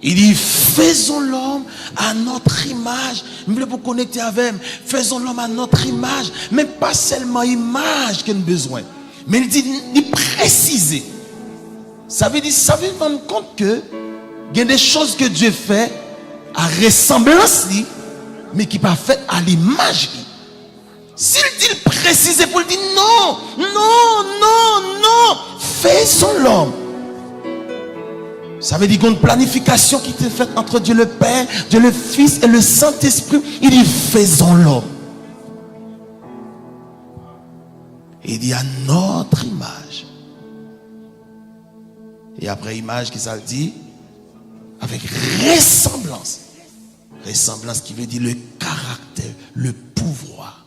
Il dit, faisons l'homme à notre image. Je voulais vous connecter avec. Faisons l'homme à notre image. Mais pas seulement image qu'on a besoin. Mais il dit, il précise. Ça veut dire, ça veut rendre compte que il y a des choses que Dieu fait à ressemblance, mais qui pas fait à l'image. S'il dit préciser pour le dire, non. Faisons l'homme. Ça veut dire qu'il y a une planification qui est faite entre Dieu le Père, Dieu le Fils et le Saint-Esprit. Il dit, faisons l'homme. Il dit, à notre image. Et après image, qui ça le dit? Avec ressemblance. Ressemblance qui veut dire le caractère, le pouvoir.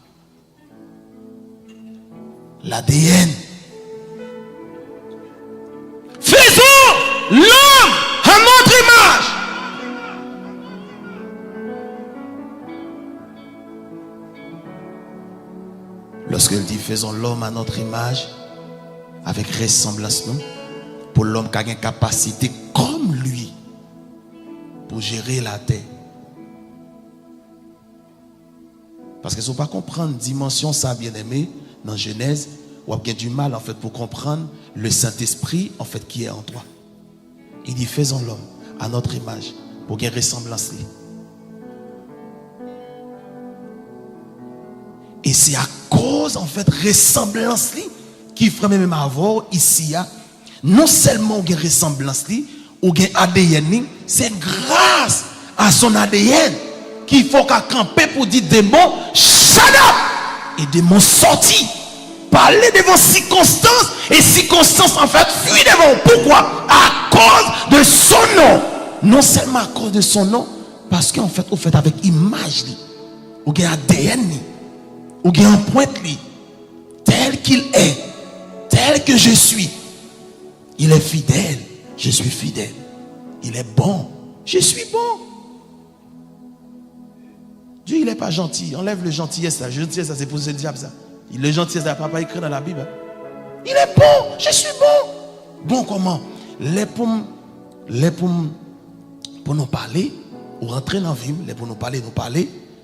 L'ADN. Faisons l'homme à notre image. Lorsqu'il dit faisons l'homme à notre image, avec ressemblance, nous, pour l'homme qui a une capacité comme lui pour gérer la terre. Parce que si on ne pas comprendre dimension ça, bien aimé, dans Genèse, on a bien du mal en fait pour comprendre le Saint-Esprit en fait qui est en toi. Il dit, faisons l'homme à notre image pour qu'il y ait ressemblance. Et c'est à cause, en fait, ressemblance qui ferait même avoir ici, non seulement il y a ressemblance, ou il y a ADN, c'est grâce à son ADN qu'il faut qu'à camper pour dire démon, shut up! Et démon sorti. Parler devant circonstances, et circonstances en fait fuient devant. Pourquoi? À cause de son nom. Non seulement à cause de son nom, parce qu'en fait, on fait avec image, ou il y a ADN, ou il y a un point tel qu'il est, tel que je suis. Il est fidèle, je suis fidèle. Il est bon, je suis bon. Dieu, il n'est pas gentil. Enlève le gentillesse. La gentillesse, c'est pour le diable, ça. Le gentillesse, ça n'a pas écrit dans la Bible. Il est bon, je suis bon. Bon comment? Les pour nous parler, ou rentrer dans la vie, les pour nous parler,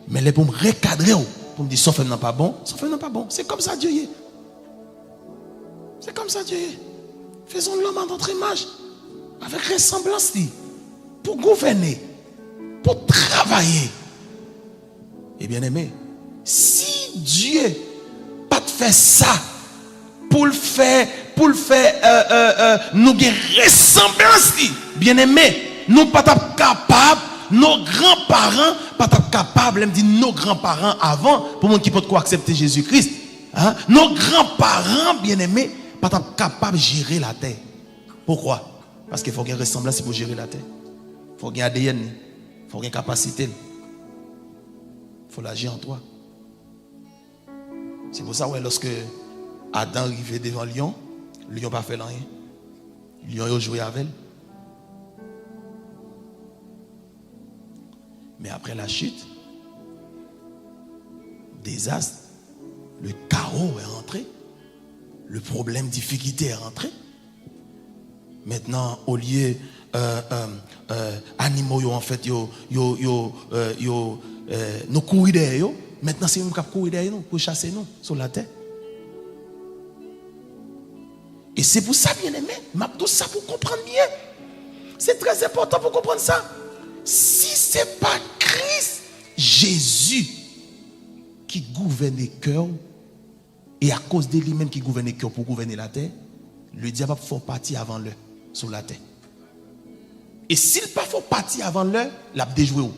mais les pour me recadrer, pour me dire, son frère n'est pas bon, son frère n'est pas bon. C'est comme ça, Dieu. C'est comme ça, Dieu. Faisons l'homme à notre image, avec ressemblance, pour gouverner, pour travailler. Et bien aimé, si Dieu pas te fait ça, pour le faire nous ressemblance, bien aimé, nous pas capables, nos grands-parents pas capables, me dit nos grands-parents avant, pour moi qui peut quoi accepter Jésus-Christ, hein? Nos grands-parents, bien aimés, pas capables de gérer la terre. Pourquoi? Parce qu'il faut qu'il y ait ressemblance pour gérer la terre. Il faut qu'il y ait ADN, il faut qu'il y ait capacité. Il faut l'agir en toi. C'est pour ça, ouais, lorsque Adam arrivait devant le lion n'a pas fait rien. Le lion a joué avec elle. Mais après la chute, désastre, le chaos est rentré. Le problème, difficulté est rentré. Maintenant, au lieu animaux, en fait, nous courir derrière, maintenant c'est nous qui courir derrière nous pour chasser nous sur la terre. Et c'est pour ça, bien aimé, tout ça pour comprendre bien. C'est très important pour comprendre ça. Si ce n'est pas Christ, Jésus, qui gouverne le cœur, et à cause de lui-même qui gouverne le cœur pour gouverner la terre, le diable faut partir avant l'heure sur la terre. Et s'il ne faut pas partir avant l'heure, il a déjoué.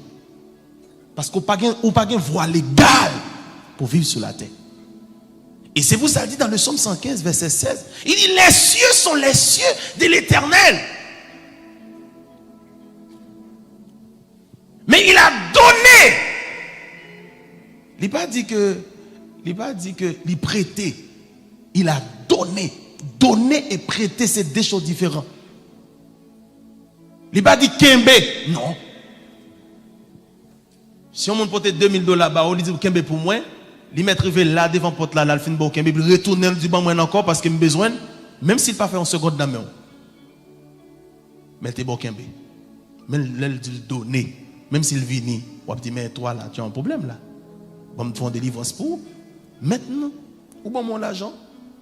Parce qu'on n'a pas de voie légale pour vivre sur la terre. Et c'est vous ça dit dans le psaume 115, verset 16. Il dit, les cieux sont les cieux de l'Éternel. Mais il a donné. Il n'a pas dit que il prêtait. Il a donné. Donner et prêter, c'est deux choses différentes. Il n'a pas dit Kembe. Non. Si on monte porter $2000, bah, on dit Kembe pour moi. Il met là devant porte là, il fin bon Kembe. Il retourne du bon moi encore parce qu'il a besoin. Même s'il n'a pas fait en seconde dans la main. Mettez bon Kembe. Même il dit donner. Même s'il vient, on va dire, mais toi là, tu as un problème là. On va me faire une délivrance pour. Maintenant, ou bon mon l'argent.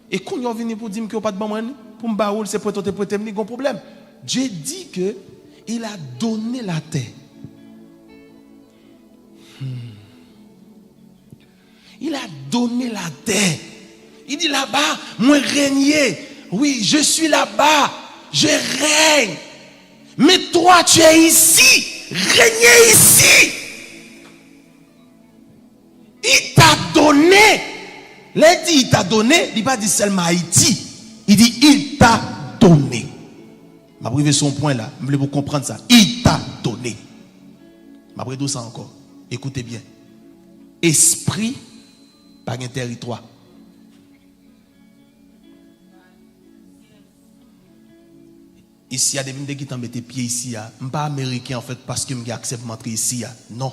Et quand on vient pour dire que pas de bon moyen, pour me baoul, c'est pour te prêter, il y a un problème. Dieu dit que il a donné la terre. Il a donné la terre. Il dit là-bas, moi régner. Oui, je suis là-bas. Je règne. Mais toi, tu es ici. Régnez ici. Il t'a donné. L'État il t'a donné, il n'a pas dit seulement Haïti. Il dit il t'a donné. Je vais arriver sur un point là. Je voulais vous comprendre ça. Il t'a donné. Je vais dire ça encore. Écoutez bien. Esprit, pas un territoire. Ici, il y a des gens qui t'ont mis tes pieds ici. Je ne suis pas américain en fait parce que je accepte de rentrer ici. Non.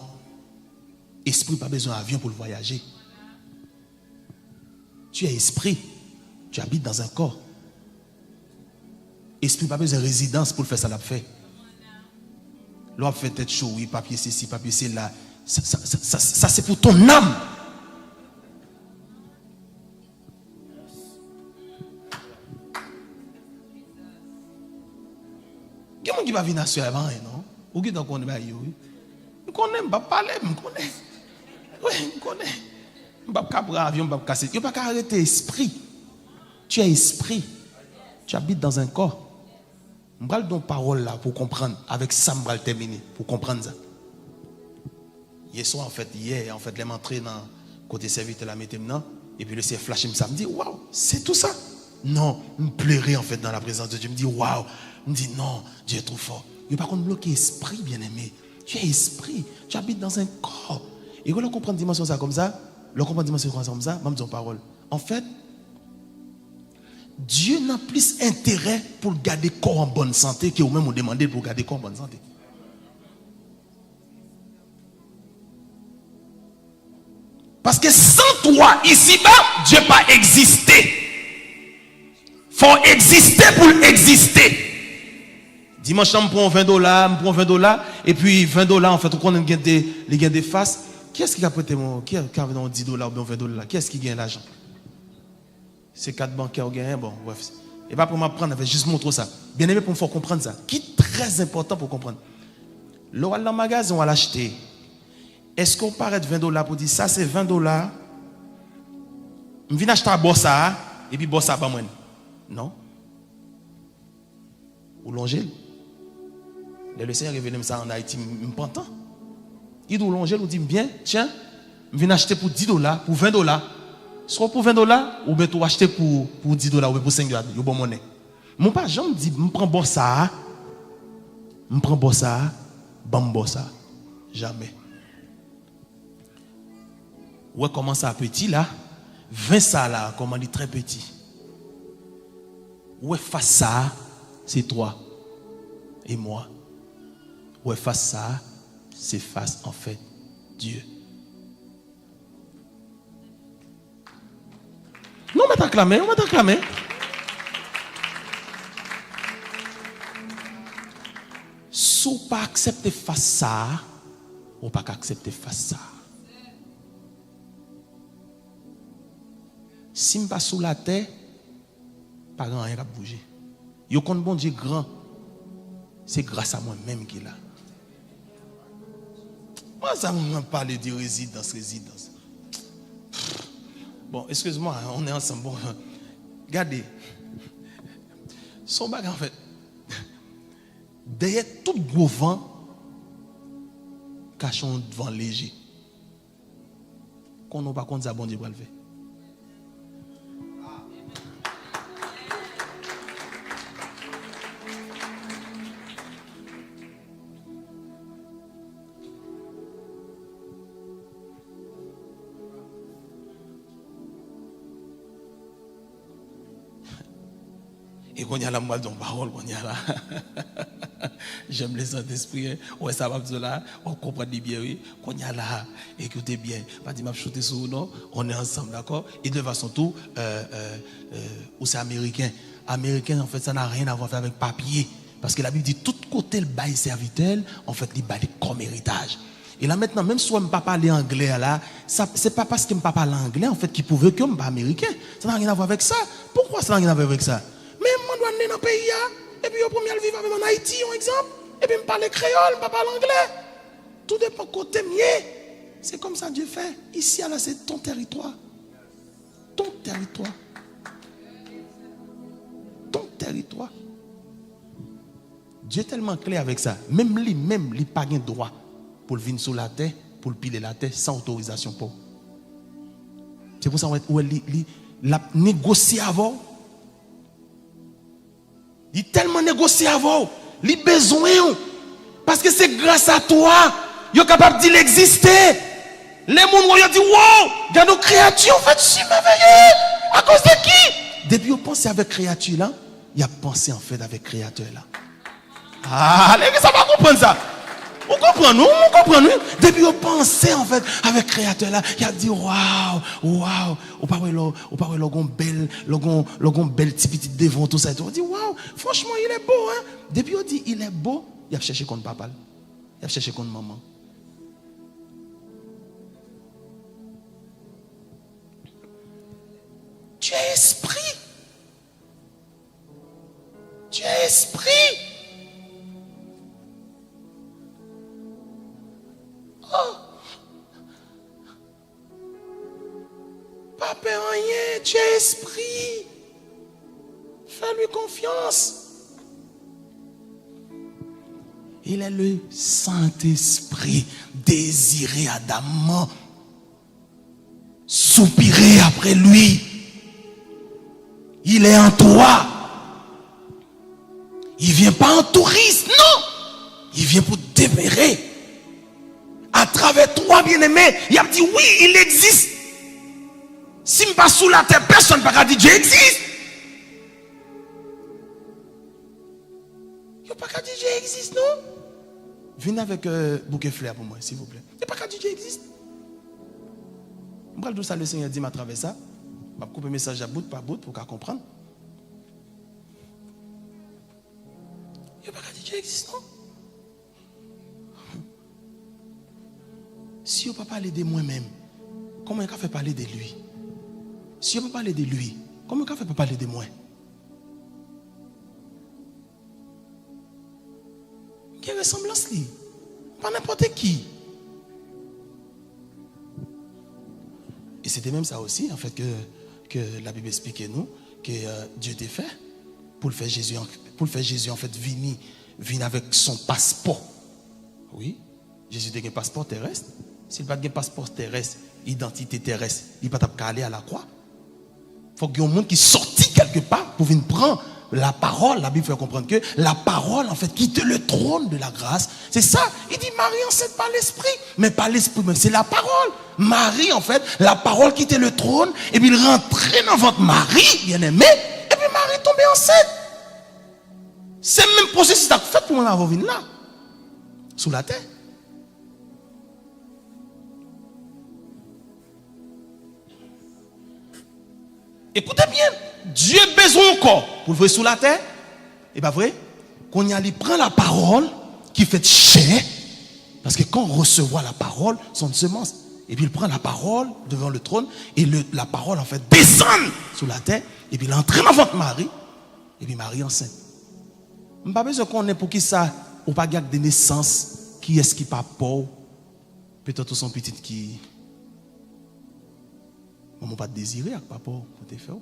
Esprit, pas besoin d'avion pour le voyager. Tu es esprit. Tu habites dans un corps. Esprit, pas besoin de résidence pour le faire ça l'a fait. L'on fait tête chaud, oui, papier c'est ici, papier c'est là. Ça c'est pour ton âme. Il y a des gens qui ne viennent pas avant, non? Ou qui ne connaissent pas. Je connais, je ne parle pas, je connais. Oui, je connais. Je ne peux pas prendre avion, je ne peux pas casser. Tu ne peux pas arrêter l'esprit. Tu es esprit. Tu habites dans un corps. Je vais donner une parole là pour comprendre. Avec ça, je vais terminer. Pour comprendre ça. Hier soir, hier, les m'entré dans le côté serviteur là, maintenant. Et puis le ciel flash, ça me dit, waouh, c'est tout ça? Non, je me pleurais en fait dans la présence de Dieu. Je me dis, waouh. Je me dis, non, Dieu est trop fort. Il n'y a pas qu'on bloquer esprit, bien aimé. Tu es esprit. Tu habites dans un corps. Et quand on comprend une dimension ça comme ça, on comprend une dimension comme ça, je me dis en parole. En fait, Dieu n'a plus intérêt pour garder le corps en bonne santé que vous-même vous demandez pour garder le corps en bonne santé. Parce que sans toi, ici-bas, Dieu n'a pas existé. Il faut exister pour exister. Dimanche, je prends $20, et puis $20, en fait, on a les gains de face. Qui est-ce qui a prêté qui a $10 ou $20? Qui est-ce qui gagne l'argent? C'est 4 bancaires qui gagnent. Bon, bref. Et pas pour m'apprendre, juste montrer ça. Bien aimé, pour me faire comprendre ça. Qui est très important pour comprendre. Là, dans le magasin, on va l'acheter. Est-ce qu'on paraît de $20 pour dire ça, c'est $20? Je viens acheter un bossa, et puis bossa, pas moi. Non. Ou longer. Le Seigneur révèle ça en Haïti, je me prends temps. Il doit longer, il dit bien, tiens, je viens acheter pour $10, pour $20. Soit pour $20, ou bien tu acheter pour $10 ou pour $5, il y a bon monnaie. Mon père, je me dis, je prends bossa, bossa. Jamais. Ouais, comment ça petit là? 20 ça là, comment dit très petit. Ouais, face ça, c'est toi et moi. Ouais, face ça, c'est face en fait Dieu. Non, on va t'acclamer. Si on ne pas accepter face ça, on ne pas accepter face ça. Si je ne suis pas sous la terre, pas grand rien à bouger. Yo kon bon Dieu grand. C'est grâce à moi-même qu'il est là. Moi, ça m'a parlé de résidence. Bon, excuse-moi, on est ensemble. Bon, regardez. Son bagage, en fait, derrière tout gros vent, cachons devant léger. Qu'on n'a pas contre ça, bon Dieu va le faire. Et quand il y a la moelle dans la parole, quand il y a là, j'aime les Saint-Esprit, ouais, ça va dire là, on comprend bien, oui. Quand il y a là, écoutez bien, pas dire m'a chuté sur nous, on est ensemble, d'accord? Et de façon tout, ou c'est américain. Américain, en fait, ça n'a rien à voir avec papier. Parce que la Bible dit, tout côté le bail serviteur, en fait, il bail comme héritage. Et là maintenant, même si je ne peux pas parler anglais, là, ce n'est pas parce que je ne peux pas parler anglais, en fait, qui prouve que je ne suis pas américain. Ça n'a rien à voir avec ça. Pourquoi ça n'a rien à voir avec ça? Mais moi, je dois aller dans le pays, et puis, au premier, vivre avec mon Haïti, par exemple, et puis, je parle créole, je parle anglais. Tout dépend côté mieux. C'est comme ça Dieu fait. Ici, là, c'est ton territoire. Ton territoire. Ton territoire. Dieu est tellement clair avec ça. Même lui, il pas de droit pour venir sur la terre, pour piler la terre sans autorisation. C'est pour ça qu'il a négocié avant. Il a tellement négocié avant. Il a besoin. Parce que c'est grâce à toi. Il est capable d'y exister. Les gens ont dit, wow, il y a nos créatures, en fait, si merveilleux. À cause de qui? Depuis qu'on pense avec créature là, il a pensé en fait avec créateur là. Ah, les gens, ça va comprendre ça. On comprend nous. Depuis qu'on pensait en fait avec créateur là, il a dit, waouh. On parle de belle petite devant tout ça. On dit, waouh, franchement, il est beau. Hein? Depuis qu'on dit, il est beau, il a cherché contre papa. Il a cherché contre maman. Tu es esprit. Tu es esprit. Saint-Esprit. Fais-lui confiance. Il est le Saint-Esprit désiré ardemment, soupirer après lui. Il est en toi. Il ne vient pas en touriste, non. Il vient pour demeurer. À travers toi, bien-aimé, il a dit oui, il existe. Si je ne passe sous la terre, personne ne va dire Dieu existe. Il n'y a pas qu'à dire Dieu existe, non? Venez avec bouquet fleurs pour moi, s'il vous plaît. Il n'y a pas qu'à dire Dieu existe. Je vais tout ça, le Seigneur dit à travers ça. Je vais couper le message à bout par bout pour qu'à comprendre. Il n'y a pas qu'à dire Dieu existe, non? Si on ne peut pas parler de moi-même, comment on peut parler de lui? Si on ne peut pas parler de lui, comment on peut parler de moi? Quelle ressemblance là? Pas n'importe qui. Et c'était même ça aussi, en fait, que la Bible explique nous, que Dieu t'a fait pour le faire Jésus, en fait, venir avec son passeport. Oui, Jésus a un passeport terrestre. S'il n'a pas de passeport terrestre, identité terrestre, il ne peut pas aller à la croix. Il faut qu'il y ait un monde qui sortit quelque part pour venir prendre la parole. La Bible fait comprendre que la parole, en fait, quitte le trône de la grâce. C'est ça. Il dit Marie enceinte par l'esprit. Mais pas l'esprit, mais c'est la parole. Marie, en fait, la parole quittait le trône. Et puis il rentrait dans votre Marie, bien-aimé. Et puis Marie tombait enceinte. C'est le même processus que fait pour moi venir là. Sous la terre. Écoutez bien, Dieu a besoin encore pour le voir sous la terre. Et bien vrai, qu'on y a prend la parole qui fait chair, parce que quand on reçoit la parole, c'est une semence. Et puis il prend la parole devant le trône, et la parole en fait descend sous la terre, et puis il entre dans votre Marie, et puis Marie enceinte. Je n'ai pas besoin qu'on ait pour qui ça, ou pas garder des naissances, qui est-ce qui pas pauvre, peut-être son petit qui... Maman pas désiré avec papa pour te faire.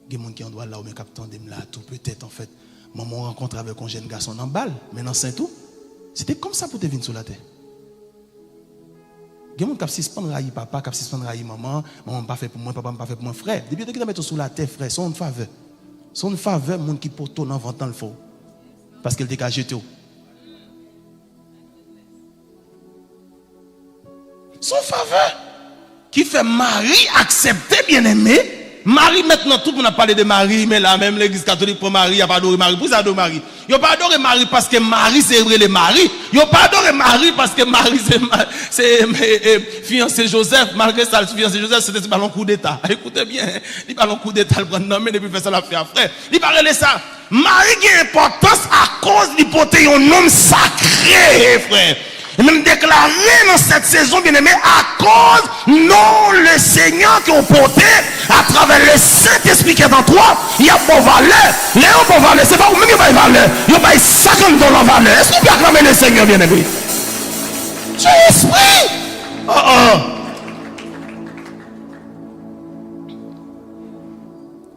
Il y a des gens qui en doivent là ou mais captant de là tout peut-être en fait. Maman rencontre avec un jeune garçon en balle, maintenant c'est tout. C'était comme ça pour te venir sur la terre. Il y a des gens qui suspendent railler papa, qui suspendent railler maman, maman pas fait pour moi, papa pas fait pour moi frère. Depuis que tu mettre sur la terre frère, son faveur. Son faveur monde qui porte en ventant le faux. Parce qu'elle t'est jeté. Son faveur qui fait Marie accepter bien-aimé. Marie maintenant, tout le monde a parlé de Marie, mais là même l'église catholique pour Marie, il n'y a pas adoré Marie. Pour ça, adoré Marie. Il n'y a pas adoré Marie parce que Marie c'est vrai les Marie. Il n'y a pas adoré Marie parce que Marie c'est fiancé Joseph. Malgré ça, le fiancé Joseph, c'était pas un coup d'état. Écoutez bien, il pas un coup d'état, le prendre nommé, depuis fait ça, la fait frère. Il parlait de ça. Marie a une importance à cause du porter un homme sacré, frère. Et même déclaré dans cette saison, bien aimé, à cause, non, le Seigneur qui ont porté à travers le Saint-Esprit qui est en toi, il y a bon valeur. Les gens bon valeur, c'est pas vous-même qui avez valeur. Il y a pas 50 $ valeur. Est-ce que vous pouvez acclamer le Seigneur, bien aimé? C'est l'esprit.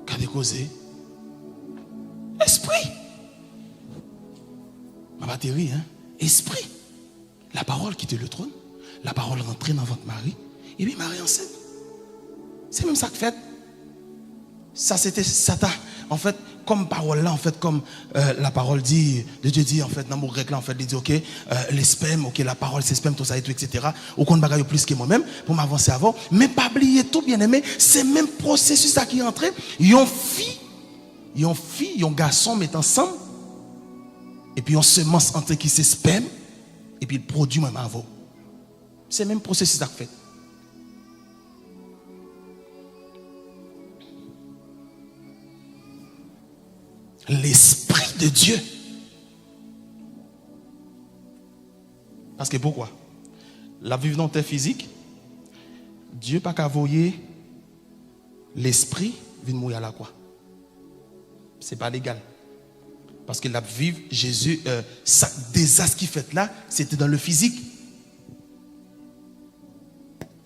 Qu'à décauser? Esprit. Ma batterie, hein? Esprit. La parole quittait le trône, la parole rentrait dans votre mari, et puis Marie enceinte. C'est même ça que fait. Ça c'était Satan. En fait, comme parole là, en fait, comme la parole dit, de Dieu dit, en fait, dans mon grec là, en fait, il dit, ok, les spermes, ok, la parole, c'est sperme, tout ça et tout, etc. Au compte bagaille plus que moi-même, pour m'avancer avant. Mais pas oublier tout, bien aimé, c'est même processus ça qui est entré. Yon fille, yon garçon mettent ensemble, et puis on semence entre qui c'est sperme. Et puis il produit même avant. C'est le même processus à fait. L'Esprit de Dieu. Parce que pourquoi? La vivre dans terre physique, Dieu pas qu'à voyer l'Esprit vient mourir à la croix. C'est pas légal. Parce que la vivre, Jésus, ça désastre qu'il fait là, c'était dans le physique.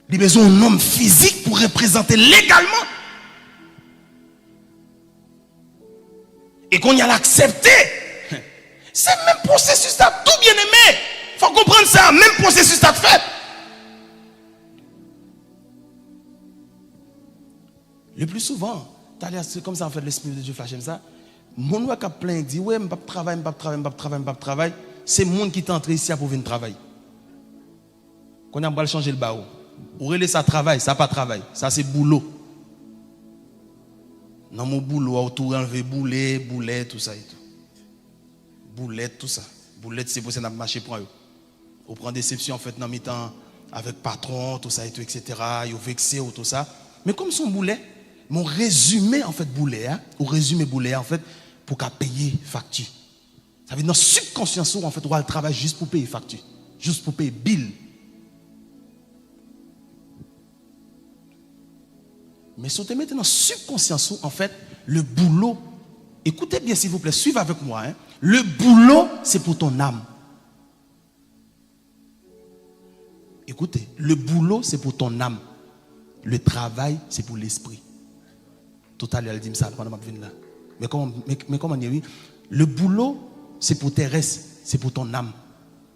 Il a besoin d'un homme physique pour représenter légalement. et qu'on y a l'accepté. C'est le même processus à tout bien aimé. Il faut comprendre ça, même processus à fait. Le plus souvent, c'est comme ça en fait l'Esprit de Dieu flash comme ça. Mon qui a plein dit ouais, je ne peux pas travailler, c'est le monde qui est entré ici pour venir travailler. Quand on a changer le barreau. Ou relais ça travail, ça pas travail, ça c'est boulot. Dans mon boulot, autour enlever boulet, tout ça et tout. Boulette, tout ça. Boulette, c'est pour ça qu'on a marché pour eux. On prend déception en fait dans mi-temps avec patron, tout ça et tout, etc. Ils ont vexé ou tout ça. Mais comme son boulet, mon résumé en fait boulet, ou résumé boulet en fait pour qu'à payer facture. Ça veut dire dans subconscience en fait on va le travail juste pour payer facture, juste pour payer bill. Mais si vous mettez dans subconscience en fait le boulot, écoutez bien s'il vous plaît, suivez avec moi. Le boulot c'est pour ton âme. Écoutez, le boulot c'est pour ton âme. Le travail c'est pour l'esprit. Total, elle dit ça pendant ma vie là. Mais comment dire oui? Le boulot, c'est pour tes restes, c'est pour ton âme.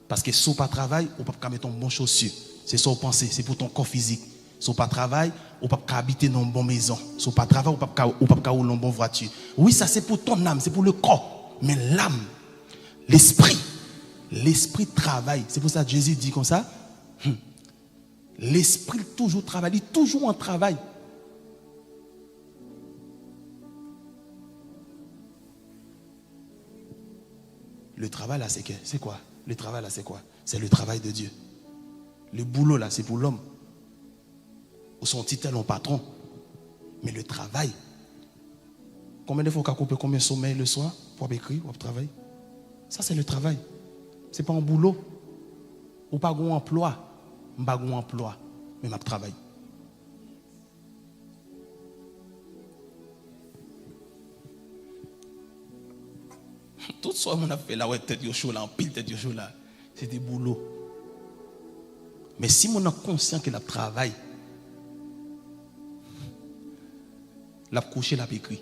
Parce que si tu pas travail, on ne peut pas mettre ton bon chaussure. C'est ça pensée, c'est pour ton corps physique. Si tu pas travail, on ne peut pas habiter dans une bonne maison. Si tu pas travail, on ne peut pas rouler dans une bonne voiture. Oui, ça c'est pour ton âme, c'est pour le corps. Mais l'âme, l'esprit travaille. C'est pour ça que Jésus dit comme ça. L'esprit toujours travaille, il est toujours en travail. Le travail là, c'est quoi? Le travail là, c'est quoi? C'est le travail de Dieu. Le boulot là, c'est pour l'homme. Ou son titre, son patron. Mais le travail, combien de fois qu'on a coupé combien de sommeil le soir pour écrire, pour travailler? Ça, c'est le travail. Ce n'est pas un boulot. Ou pas un emploi. Pas un emploi, mais je travaille. Tout ce qu'on a fait là, ouais, tête de chaud là, en pile tête de chaud là, c'est des boulots. Mais si on est conscient que la travail, la coucher, la écrit.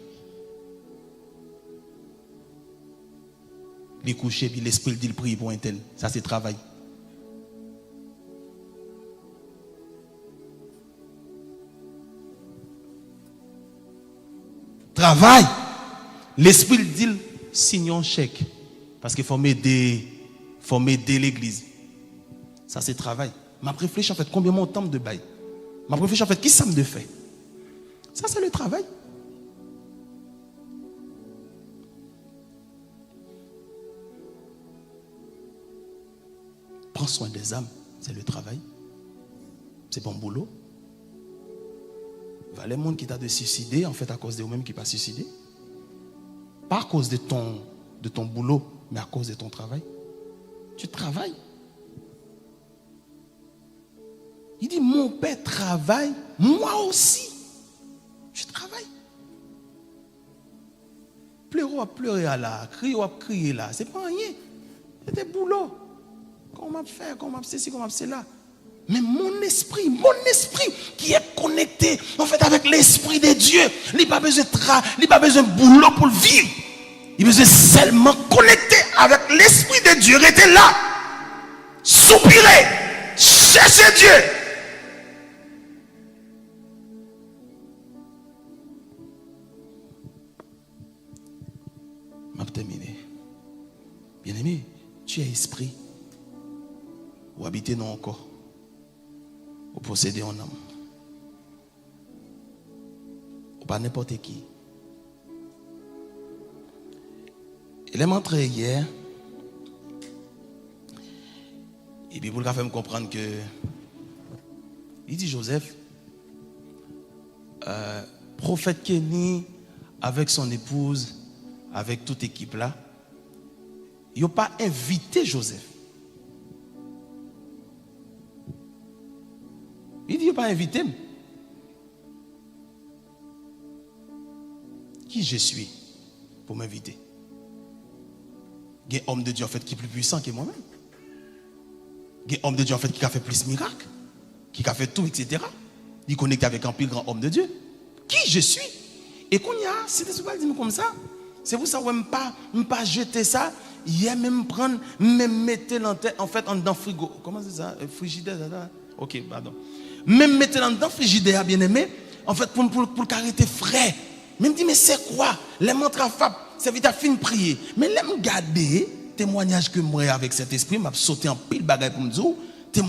Les coucher, puis l'esprit dit le prix pour un tel. Ça, c'est travail. Travail. L'esprit dit signons chèque. Parce qu'il faut m'aider l'église. Ça, c'est travail. Je réfléchis en fait combien mon temps de bail. Je réfléchis en fait qui ça me fait. Ça, c'est le travail. Prends soin des âmes, c'est le travail. C'est bon boulot. Il y a les gens qui t'a de suicider en fait à cause de eux-mêmes qui pas suicidé. Pas à cause de ton boulot, mais à cause de ton travail. Tu travailles. Il dit, mon père travaille, moi aussi. Je travaille. Pleurer à pleurer là, crier à crier là, c'est pas rien. C'est des boulots. Comment m'a fait, comment m'a ceci, comment m'a fait là. Mais mon esprit qui est connecté en fait avec l'esprit de Dieu, il n'a pas besoin de boulot pour le vivre. Il a besoin seulement connecter avec l'esprit de Dieu, rester là, soupirer, chercher Dieu. M'a terminé. Bien-aimé, tu es esprit ou habiter dans un corps. Ou posséder un homme. Ou pas n'importe qui. Il est entré hier. Et puis pour le faire me comprendre que il dit Joseph, prophète Kenny avec son épouse, avec toute équipe là, ils n'ont pas invité Joseph. Il dit, il n'a pas invité. Qui je suis pour m'inviter? Il y a un homme de Dieu en fait qui est plus puissant que moi-même. Il y a un homme de Dieu en fait qui a fait plus de miracles, qui a fait tout, etc. Il connecte avec un plus grand homme de Dieu. Qui je suis? Et qu'on y a, si tu ne pas dire comme ça, C'est pour ça que je ne pas jeter ça. Hier, même prendre, même mettre l'antenne, en fait, dans le frigo. Comment c'est ça? Frigidaire, ça? Ok, pardon. Même mettre dans le frigidaire, bien aimé, en fait, pour arrêter frais. Même dit, mais c'est quoi? Les montres fab, c'est vite à fin prier. Mais là, me garder, témoignage que moi, avec Saint-Esprit, m'a sauté en pile bagaille pour me dire,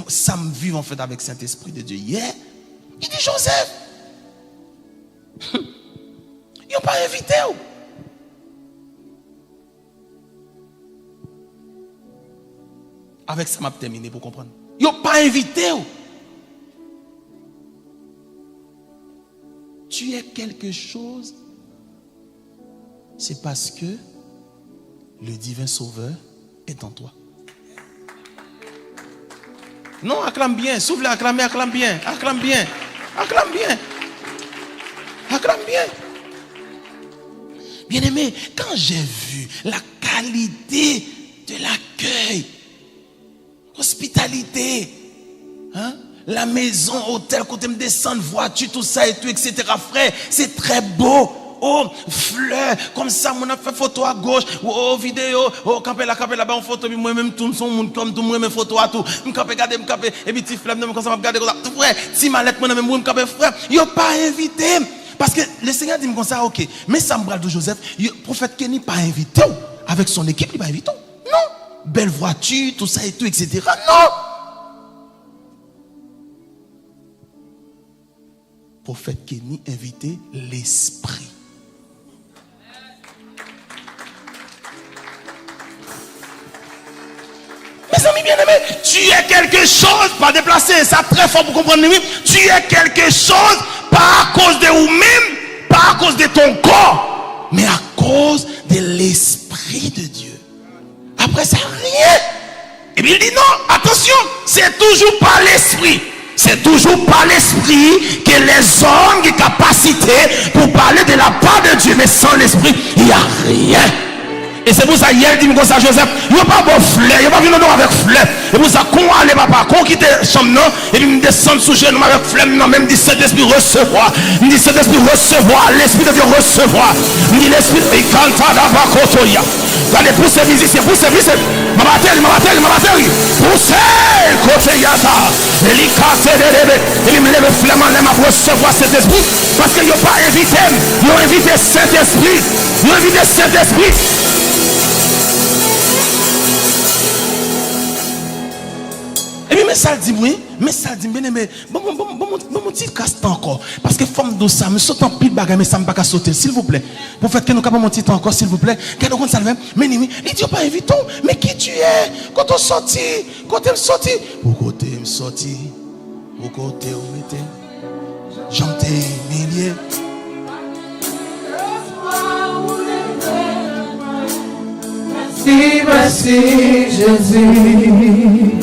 ça me vive en fait avec Saint-Esprit de Dieu. Hier, il dit, Joseph, ils n'ont pas invité. Avec ça, m'a terminé pour comprendre. Ils n'ont pas invité. Tu es quelque chose, c'est parce que le divin sauveur est en toi. Non, acclame bien, souffle, acclame bien, acclame bien, acclame bien, acclame bien, acclame bien. Bien aimé, quand j'ai vu la qualité de l'accueil, hospitalité, hein? La maison, hôtel, côté me descendre, voiture, tout ça et tout, etc. Frère, c'est très beau. Oh, fleurs, comme ça, on a fait photo à gauche, oh, vidéo, oh, campé là-bas, en photo, puis moi-même, tout son monde, comme tout, moi-même, photo à tout. M'campé, garder, m'campé, et puis, petit flemme, comme ça, m'garder, comme ça. Frère, si mallette, moi-même, m'campé, frère, il n'a pas invité. Parce que le Seigneur dit comme ça, ok. Mais Sambral de Joseph, le prophète Kenny pas invité. Avec son équipe, il pas invité. Non. Belle voiture, tout ça et tout, etc. Non. Prophète Kenny invité l'esprit. Mes amis bien-aimés, tu es quelque chose, pas déplacer ça très fort pour comprendre. Tu es quelque chose, pas à cause de vous-même, pas à cause de ton corps, mais à cause de l'esprit de Dieu. Après ça, rien. Et puis il dit non, attention, c'est toujours par l'esprit. C'est toujours par l'esprit que les hommes ont capacité pour parler de la part de Dieu. Mais sans l'esprit, il n'y a rien. Et c'est pour ça hier, il dit comme ça, Joseph, il n'y a pas bon fleur, il n'y a pas venu avec fleur. Et pour ça, qu'on allait papa, qu'on quitte la chambre, et puis me descendre sous genou avec fleur, non, même dit Saint-Esprit recevoir. Il dit Saint-Esprit recevoir, l'Esprit de Dieu recevoir. Il dit l'Esprit, il cante à la bacotoya. Allez, poussez, musiciens, poussez, ma batterie, poussez, côté yata. Et il casse des rêves, il me lève flamand, il m'a recevoir cet esprit, parce qu'il n'y a pas invité, ils ont invité Saint-Esprit, ils ont invité Saint-Esprit. Et puis, mais ça dit, oui, mais ça dit, bien aimé, bon, petit casse encore. Parce que femme de ça, me saute en pile bagarre, mais ça me pas qu'à sauter, s'il vous plaît. Pour faire que nous capons mon petit encore, s'il vous plaît. Qu'est-ce qu'on salve? Mais oui, il dit, pas invitons, mais qui tu es? Quand on sorti, quand on sorti, pour côté me sorti, pour côté on était, j'en t'ai humilié. Merci Jésus.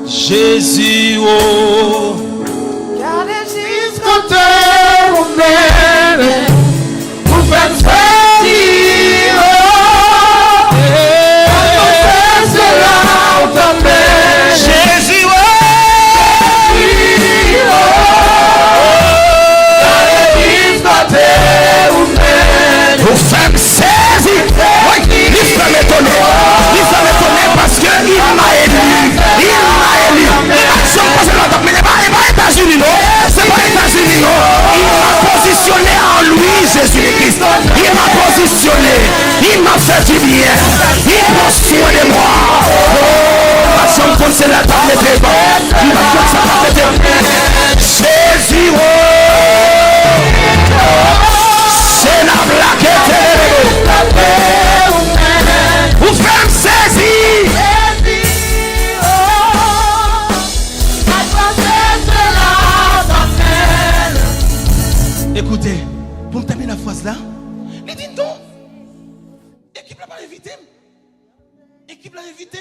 Jésus, oh, Car les jusqu'au vous m'aimez, vous faites sortir, oh, quand cela on t'emmène. Jésus, oh, Car les jusqu'au vous m'aimez, vous faites saisir. Oui, il va m'étonner parce qu'il m'a élu. Il m'a élu. Action parce que l'autre, mais c'est pas États-Unis, non. C'est pas États-Unis, non. Il m'a positionné en lui, Jésus-Christ. Il m'a positionné. Il m'a fait du bien. Il prend soin de moi. Oh, action comme c'est la table de débat. Il m'a fait ça table de débat. Jésus, oh, c'est la blague. Vous faites saisir. Écoutez, pour me terminer la phrase là, il dit non. Équipe l'a pas invité. Équipe l'a invité.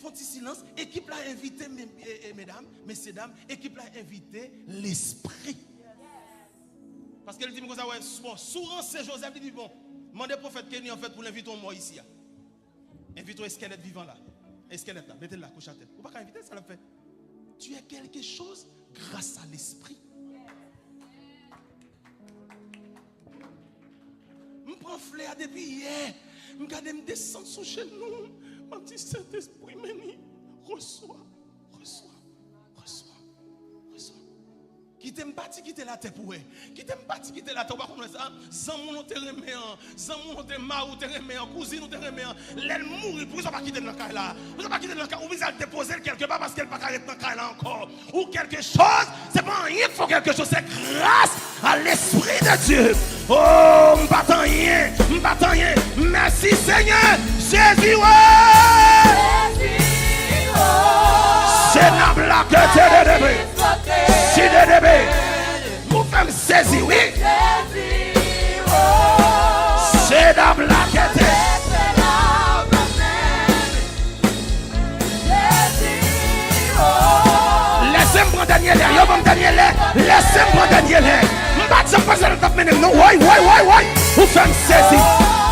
Font silence. Équipe l'a invité, mesdames, messieurs, dames. Équipe l'a invité l'esprit. Parce qu'elle dit comme ça, ouais, bon, souvent c'est Joseph, il dit bon, demandez au prophète Kenny en fait pour l'inviter moi ici. Invite un squelette vivant là. Un squelette là, mettez-le là, couche à tête. Vous ne pouvez pas inviter, ça l'a fait. Tu es quelque chose grâce à l'esprit. Je prends enflé depuis hier. Je me descendre sous chez nous. Je dis Saint-Esprit, reçois. Qui t'aime bâti, qui t'aime la tête pour eux. Qui t'aime bâti, qui t'aime la tête pour eux. Sans mon te remet, sans mon te marou te remet, cousine te remet. L'aile mourir, pour ça pas quitter le cas là. Pour ça pas quitter le cas, ou bien déposer quelque part parce qu'elle pas arrêter dans le cas là encore. Ou quelque chose, c'est pas rien qu'il faut quelque chose, c'est grâce à l'Esprit de Dieu. Oh, m'battant rien. Merci Seigneur. Jésus, c'est la blague de bébé. Si de bébé, vous faites me saisir, oui. C'est la blague. Laissez-moi prendre Daniel. Laissez-moi prendre Daniel. Je ne sais pas si je vais non. Oui. Vous faites me saisir.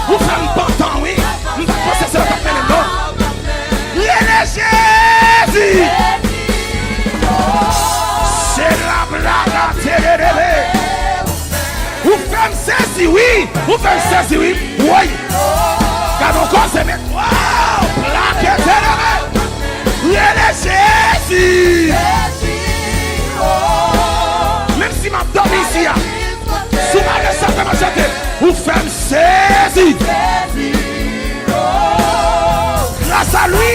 Vous faites me pantant, oui. Je ne sais pas si je vais non. Il est Jésus. C'est la blague, c'est bébé. Vous faites me saisir, oui. Oui. Car mon corps c'est mettre. Wow, blague, c'est bébé. Il est Jésus. Même si ma dormi ici, sous ma récente chanter, vous faites me saisir. Grâce à lui,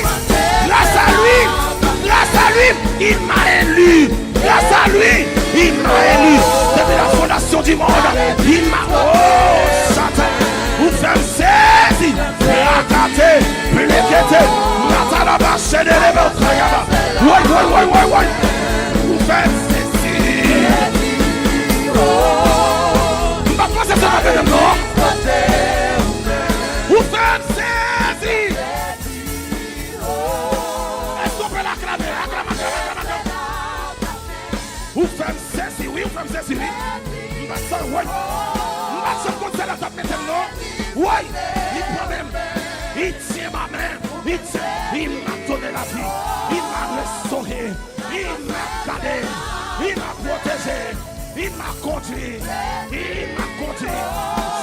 il m'a élu. Grâce à lui, il m'a élu. Depuis la fondation du monde, il m'a. Oh, Satan, vous faites saisir. Rakate, Plekete, Matalaba, Chédélébé, Trayaba. Oui. Vous faites saisir. Ma pense à ce matin de mort. Vous faites saisir. Est-ce qu'on peut l'acclamer? Vous faites saisir, oui. Ma soeur, oui. Ma soeur, quand c'est la table maintenant, oui. Il prend même. Il tient ma main. Il m'a donné la vie. Il m'a restauré. Il m'a gardé. Il m'a protégé. Il m'a conduit.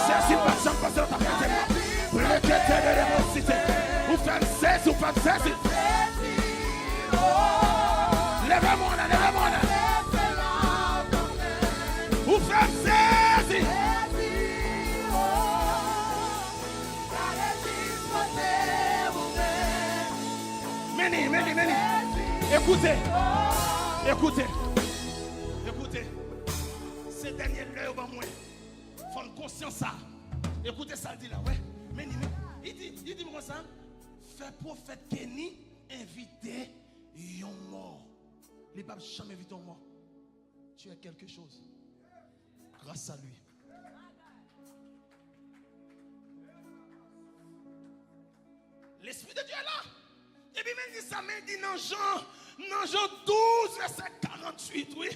C'est si ma soeur, quand c'est la table maintenant. Vous faites saisir. Lèvez-moi là. Vous faites saisir. Meni. Écoutez. C'est dernier l'heure au moins. Faut une conscience ça. Écoutez ça, dit là, ouais. Meni. Il dit comme ça. Fait prophète Kenny inviter un mort. Les papes jamais invité un mort. Tu as quelque chose. Grâce à lui. L'Esprit de Dieu est là. Et puis même dit ça, mais il dit dans Jean 12, verset 48, oui.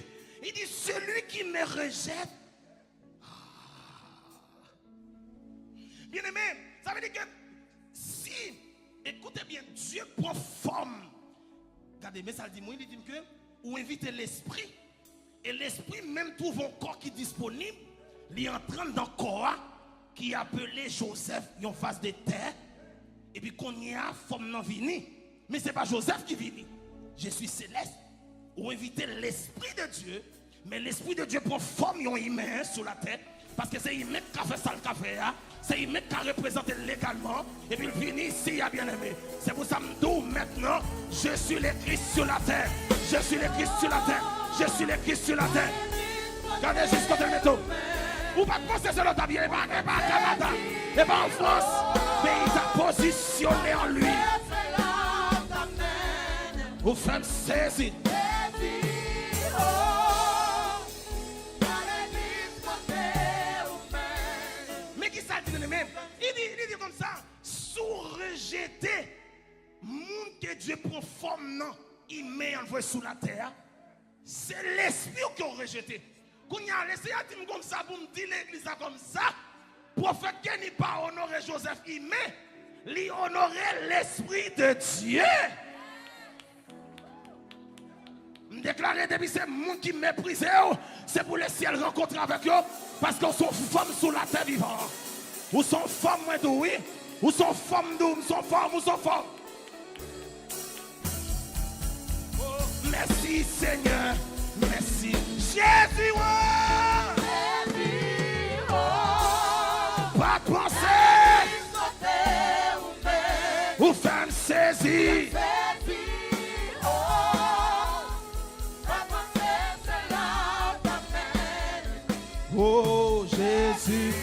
Il dit, celui qui me rejette. Bien aimé, ça veut dire que si, écoutez bien, Dieu prend forme. Regardez, mais ça dit, moi, il dit que, ou invite l'Esprit. Et l'Esprit même trouve un corps qui est disponible. Il est en train d'un corps qui est appelé Joseph, il en face de terre. Et puis qu'on y a forme non vini. Mais ce n'est pas Joseph qui vini. Je suis céleste. Ou inviter l'Esprit de Dieu. Mais l'Esprit de Dieu prend forme humain sur la tête. Parce que c'est humain qui a fait ça le café. C'est humain qui a représenté légalement. Et puis il finit ici, il a bien aimé. C'est pour ça que nous, maintenant, je suis le Christ sur la terre. Je suis le Christ sur la terre. Regardez juste côté le métaux. Vous pas penser sur l'autre bien, et pas au Canada, et pas en France. Mais il t'a positionné en lui. Vous faites saisir. Mais qui ça dit même? Il dit comme ça, sous rejeter, monde que Dieu prend forme, non, il met envoyé sous la terre. C'est l'esprit qui a rejeté. Quand il a laissé à dire comme ça, pour me dire l'église comme ça, prophète qui n'est pas honoré Joseph, il honorait l'esprit de Dieu. Je déclare depuis ces gens qui méprisent, c'est pour les ciels rencontrer avec eux, parce qu'ils sont femmes sous la terre vivante. Où sont femmes, moi, oui? Où sont femmes, où sont femmes, où sont femmes? Oh, merci, Seigneur. Merci. Jésus, ouais. Pas de pensée. Ou femme saisie. Oh Jésus.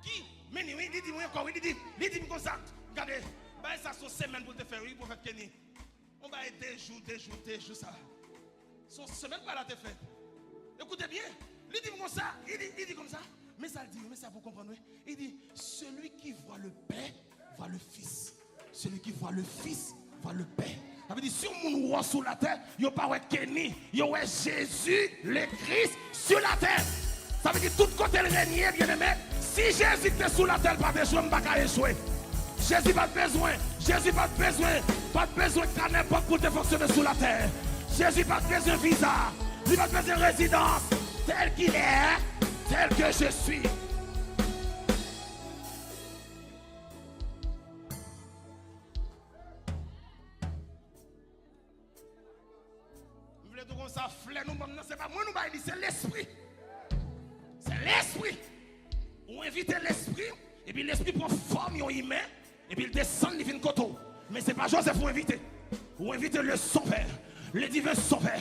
Qui? Mais oui, dis-moi encore, dis-moi comme ça. Regardez, ça sont semaines pour te faire, oui, prophète Kenny. On va être des jours, ça. Son semaine pas la te fait. Écoutez bien, il dit comme ça, il dit comme ça. Mais ça dit, mais ça vous comprenez. Il dit, celui qui voit le Père, voit le Fils. Celui qui voit le Fils, voit le Père. Ça veut dire, si on voit sur la terre, il n'y a pas Kenny, il y a Jésus, le Christ, sur la terre. Ça veut dire, tout côté le régnier, bien aimé. Si Jésus était sur la terre, pas de échouer, pas qu'à échouer. Jésus pas besoin, Jésus pas besoin de n'importe pour te fonctionner sur la terre. Jésus pas besoin de visa, il pas besoin de résidence. Tel qu'il est, tel que je suis. Vous voulez tout comme ça, fleur, nous, c'est pas moi, nous, c'est l'esprit. C'est l'esprit. On invite l'esprit, et puis l'esprit prend forme humaine, et puis il descend, il vient de côté. Mais ce n'est pas Joseph pour inviter. Vous invitez le sauveur, le divin sauveur,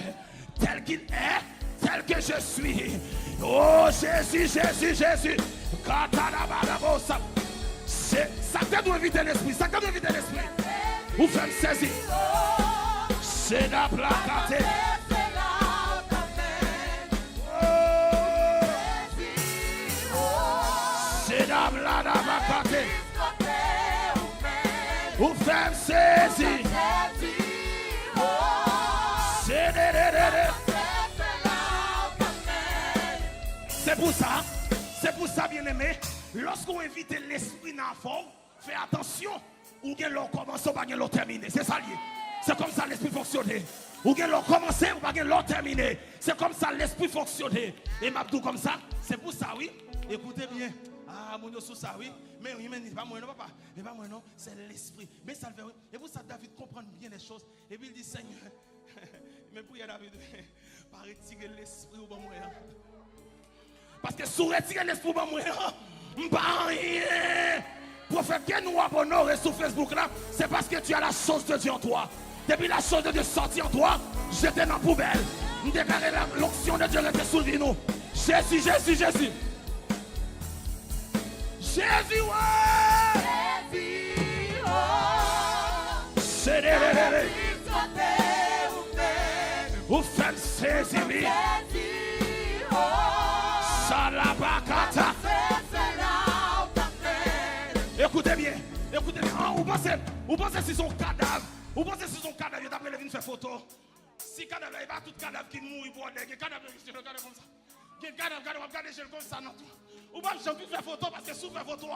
tel qu'il est, tel que je suis. Oh Jésus, Jésus, Jésus. Ça t'a dû inviter l'esprit, ça t'a dû inviter l'esprit. Vous faites saisir. C'est la placate. C'est la placate. Vous faites saisir. C'est pour ça, bien aimé, lorsqu'on invite l'esprit dans la forme, fais attention, ou bien l'on commence ou pas l'on terminer. C'est ça lié. C'est comme ça l'esprit fonctionne. Ou bien l'on commence ou pas l'on terminer. C'est comme ça l'esprit fonctionne. Et m'a tout comme ça. C'est pour ça, oui. Écoutez bien. Ah, mon Dieu, sous ça, oui. Mais oui, mais pas moi, non, papa. Mais pas moi, non. C'est l'esprit. Mais ça le fait, oui. Et pour ça, David comprend bien les choses. Et puis il dit, Seigneur, mais pour y David, pas retirer l'esprit au bon moyen. Parce que si retirer l'esprit au bon moyen, pas rien. Prophète, que nous abonner sur Facebook là, c'est parce que tu as la chose de Dieu en toi. Depuis la chose de Dieu sortie en toi, j'étais dans la poubelle. Nous déclarer l'onction de Dieu était sous le nous. Jésus, Jésus, Jésus. Jésus, ouais. Jésus, oh. C'est vous faites saisir. Jésus, oh. Salabakata. Écoutez bien. Vous pensez si son cadavre, il est après le faire photo. Si cadavre, il va tout cadavre qui mourit pour des cadavres comme ça. Des cadavres, comme ça, non. Ou pas, j'ai envie de faire photo parce que si vous faites photo, on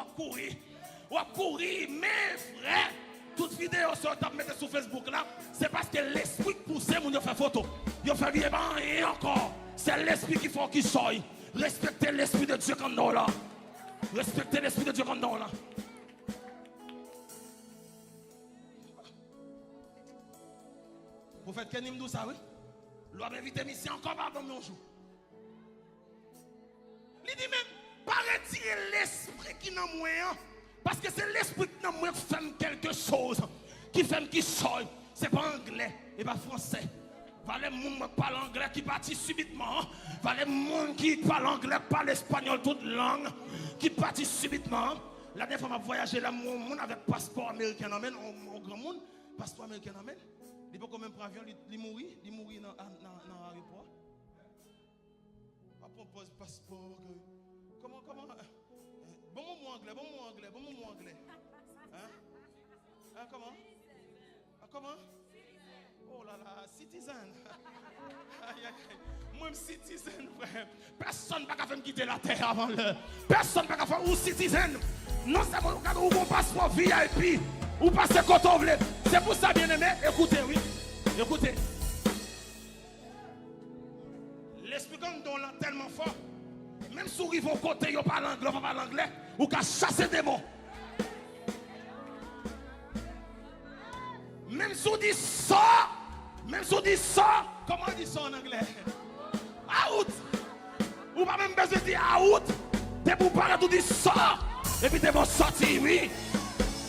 va courir. Mais frère, toute vidéo sur tu mettre sur Facebook là, c'est parce que l'esprit pousse mon de faire photo. Il fait bien et encore. C'est l'esprit qui faut qu'il sorte. Respectez l'esprit de Dieu comme nous là. Respectez l'esprit de Dieu comme nous là. Vous faites qu'un hymne ça, oui? L'homme invite ici encore par mon jour. Il dit même, pas retirer l'esprit qui n'a moyen. Parce que c'est l'esprit qui n'a moyen qui fait quelque chose. Qui fait qui sort. C'est pas anglais et pas français. Valait les gens qui parlent anglais qui partent subitement. Valait les gens qui parlent anglais, parlent espagnol, toute langue. Qui partent subitement. La dernière fois, je voyagé là, mon avec passeport américain, au grand monde. Passeport américain, il peut quand même prendre avion, il mourit dans l'aéroport. À propos passeport. Comment? Bon mot anglais. Hein, comment? Comment? Oh là là, citizen. Moi, citizen, frère. Personne ne va faire quitter la terre avant l'heure. Personne ne va faire ou citizen. Non, c'est mon passeport VIP. Ou passer quand on veut. C'est pour ça, bien aimé. Écoutez, oui. Écoutez. L'esprit comme don là tellement fort. Même si vous arrivez au côté, vous parlez anglais, vous parlez anglais, vous pouvez chasser des démons. Même si vous dites ça, comment on dit ça en anglais? Out! Ou pas même besoin de dire out. T'es pour parler, tout dit ça. Et puis t'es pour sortir, oui.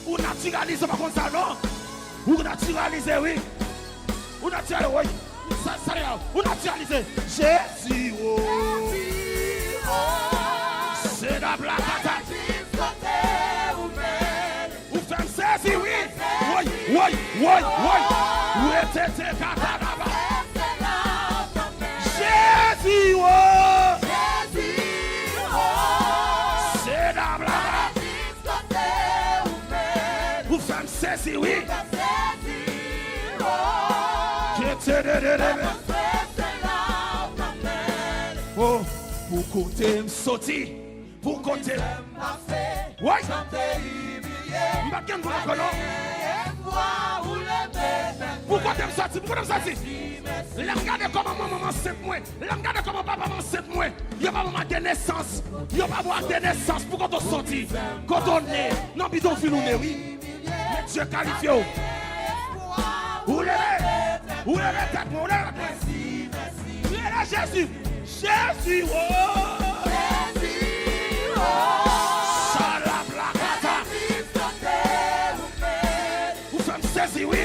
Ou naturaliser, pas comme ça, non? Ou naturaliser, oui. Ou naturaliser, oui. Ça, ou naturaliser. Jésus, oh. C'est la blague. Ou femme saisi, oui. Oui. Où était Katanaba? Jésus, oh. C'est la blague. Ou femme saisi, oui. Oh, pour côté me sauter, pour côté ouais. Pourquoi t'aimes sortir? Pourquoi t'aimes sortir? Là, regardez comment maman s'aime moi. Là, regardez comment papa s'aime moi. Il n'y a pas maman de naissance. Il n'y a pas maman de naissance. Pourquoi t'es sorti? Quand on est, non, bidon fil ou oui. Mais Dieu qualifie. Où l'est tête, où l'est Jésus. Jésus, oh. Salablakata. Vous faites saisir, oui.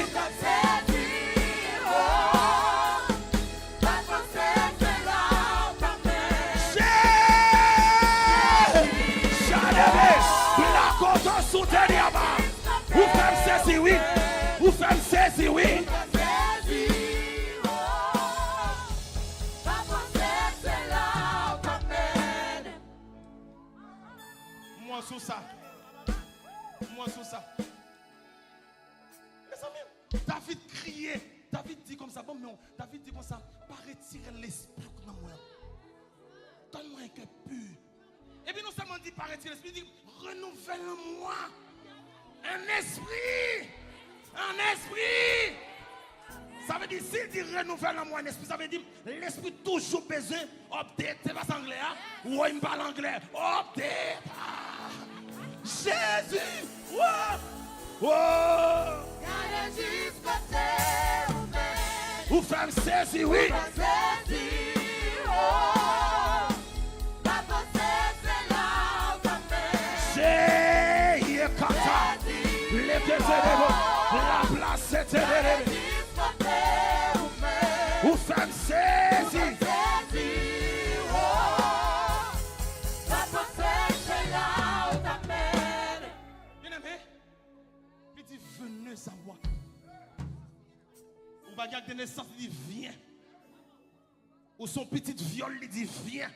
Vous faites saisir, oui. Vous faites saisir, oui. Moi sous ça. Les amis, David criait. David dit comme ça. Bon, mais David dit comme ça. Pas retirer l'esprit dans moi. Donne-moi un cœur pur. Et puis non seulement dit pas retirer l'esprit, il dit renouvelle-moi. Un esprit. Ça veut dire, s'il dit renouvelle-moi un esprit, ça veut dire l'esprit toujours besoin update. C'est pas anglais, hein? Oui, il me parle anglais. Update. Jésus. Wow. Vous faites saisir, oui. J'ai kata. La place est élevée. Vous faites saisir. Venez à moi. Ou bagarre de naissance, il dit viens. Ou son petit viol, il dit viens.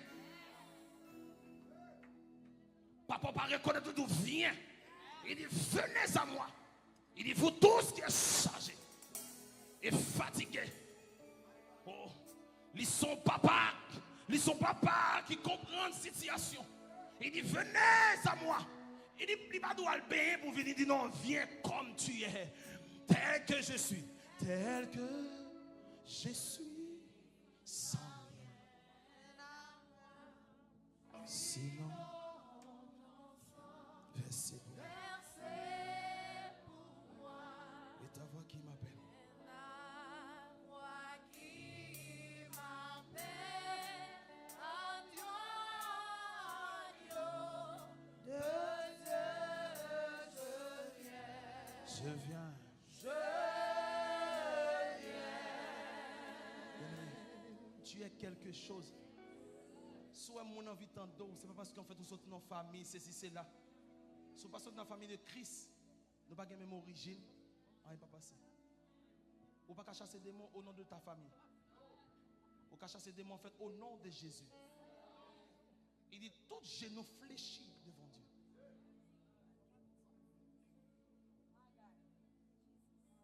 Papa pas reconnaître tout, viens. Il dit venez à moi. Il dit vous tous qui êtes chargés et fatigués. Oh, ils sont papa qui comprennent la situation. Il dit venez à moi. Il dit, il va doit le payer pour venir. Il dit, non, viens comme tu es. Tel que je suis. Tel que je suis. Sans rien. Sinon, versez pour moi. Et ta voix qui m'appelle. Je viens. Tu es quelque chose. Soit mon envie tant d'eau, c'est pas parce qu'en fait nous sommes dans la famille, c'est là. Soit parce que dans la famille de Christ, nous n'avons pas la même origine, rien pas passé. Ou pas qu'à chasser des démons au nom de ta famille. Ou qu'à chasser des démons en fait au nom de Jésus. Il dit tout genou fléchit devant Dieu.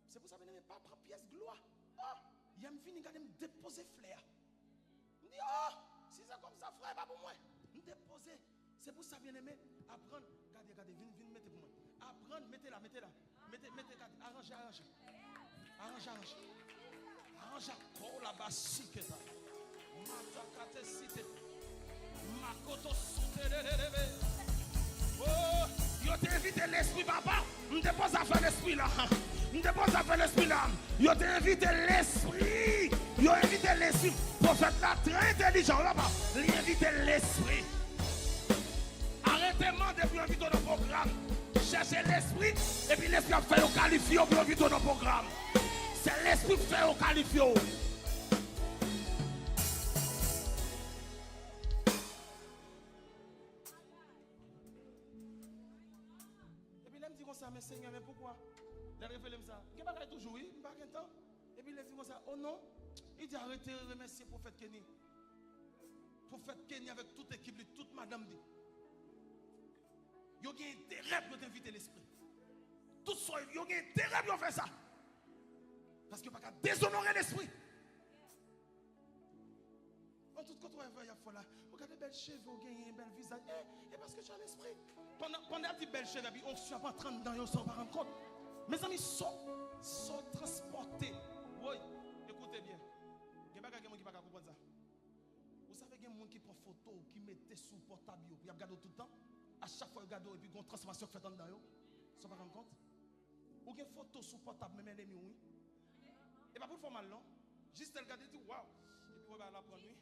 C'est pour ça que je ne pas prendre pièce de gloire. Oh, il y a me fini de me déposer flair. Je dis, oh, si c'est comme ça, frère, pas pour moi. Me déposer. C'est pour ça, bien aimé, apprendre. Regardez, viens mettre pour moi. Apprendre, mettez-la. Mettez, arrangez. Arrangez. Oh, la basse, que ça. l'esprit là. Nous ne pas faire l'esprit là. Ils ont invité l'esprit. Ils ont invité l'esprit. Prophète là, très intelligent là-bas. Ils ont invité l'esprit. Arrêtez-moi depuis inviter dans le programme. Cherchez l'esprit. Et puis l'esprit a fait au qualifié pour inviter dans le programme. C'est l'esprit qui fait au qualifié. Mais Seigneur, mais pourquoi? Il révèle ça. Il va toujours, il va pas temps. Et puis il dit comme ça, oh non, il dit arrêtez de remercier le prophète Kenny. Prophète Kenny avec toute l'équipe, toute madame dit. Il y a intérêt pour t'inviter l'esprit. Tout ça, il y a intérêt pour faire ça. Parce qu'il n'y a pas qu'à déshonorer l'esprit. En tout cas, il y a là. Regardez belles cheveux, un bel visage. Et parce que tu as l'esprit. Pendant un petit bel cheveux, on ne soit pas 30 dans sans pas rendre compte. Mes amis, sont transportés. Oui, écoutez bien. Il n'y a pas quelqu'un qui ne va pas comprendre ça. Vous savez qu'il y a des gens qui prennent photo, qui mettent sous portable, ils regardent tout le temps. À chaque fois, ils regardent et puis il y a une transformation qui fait dedans. Sans pas rendre compte. Ou il y a une photo sous portable, même les oui. Et pas pour faire mal, non? Juste regarder et dire waouh. Et puis on va la prendre, oui.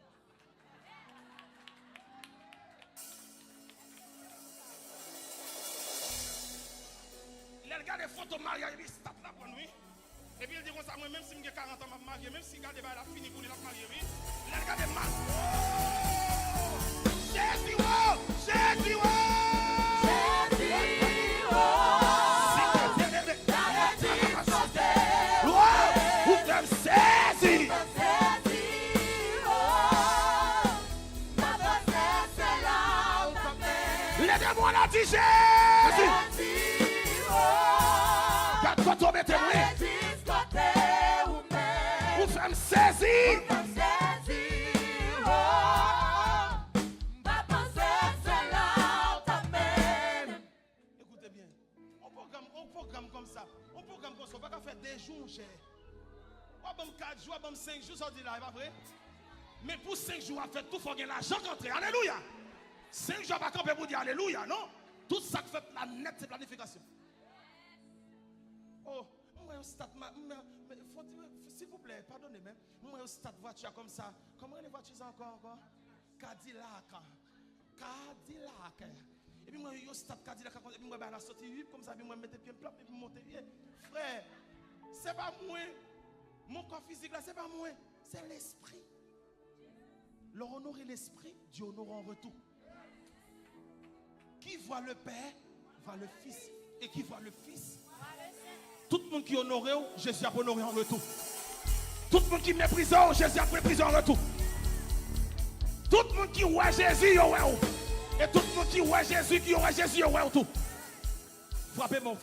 Il regarde les photos de mariage, il stop là pour lui. Et puis il dit comme ça, moi même si j'ai 40 ans, je me marie, même si regarde la fini pour les marier, oui. Il regarde les masques. Jésus, Jésus, les démons l'ont dit Jésus. Quand on mettez vous faites saisir. Écoutez bien, on programme comme ça. On programme comme ça. On va pas faire des jours, cher. On va 4 jours, on va 5 jours, ça dit là, pas vrai? Mais pour 5 jours, on va faire tout, il faut gagner l'argent rentrer. Alléluia. 5 jours, on va camper pour dire Alléluia, non? Tout ça qui fait la nette, c'est planification. Oh, moi au stade, s'il vous plaît, pardonnez-moi. Moi au stade voiture comme ça. Comment les voitures encore? Cadillac. Et puis moi au stade Cadillac, et puis moi à la sortie comme ça, puis moi mettre pied plat et puis monter pied. Frère, c'est pas moi. Mon corps physique là, c'est pas moi, c'est l'esprit. Leur honorer l'esprit, Dieu honore en retour. Qui voit le Père, voit le Fils. Et qui voit le Fils. Tout le monde qui honore, Jésus a honoré en retour. Tout le monde qui méprise, Jésus a méprisé en retour. Tout le monde qui voit Jésus, et tout le monde qui voit Jésus, qui voit Jésus, tout. Frappez-moi.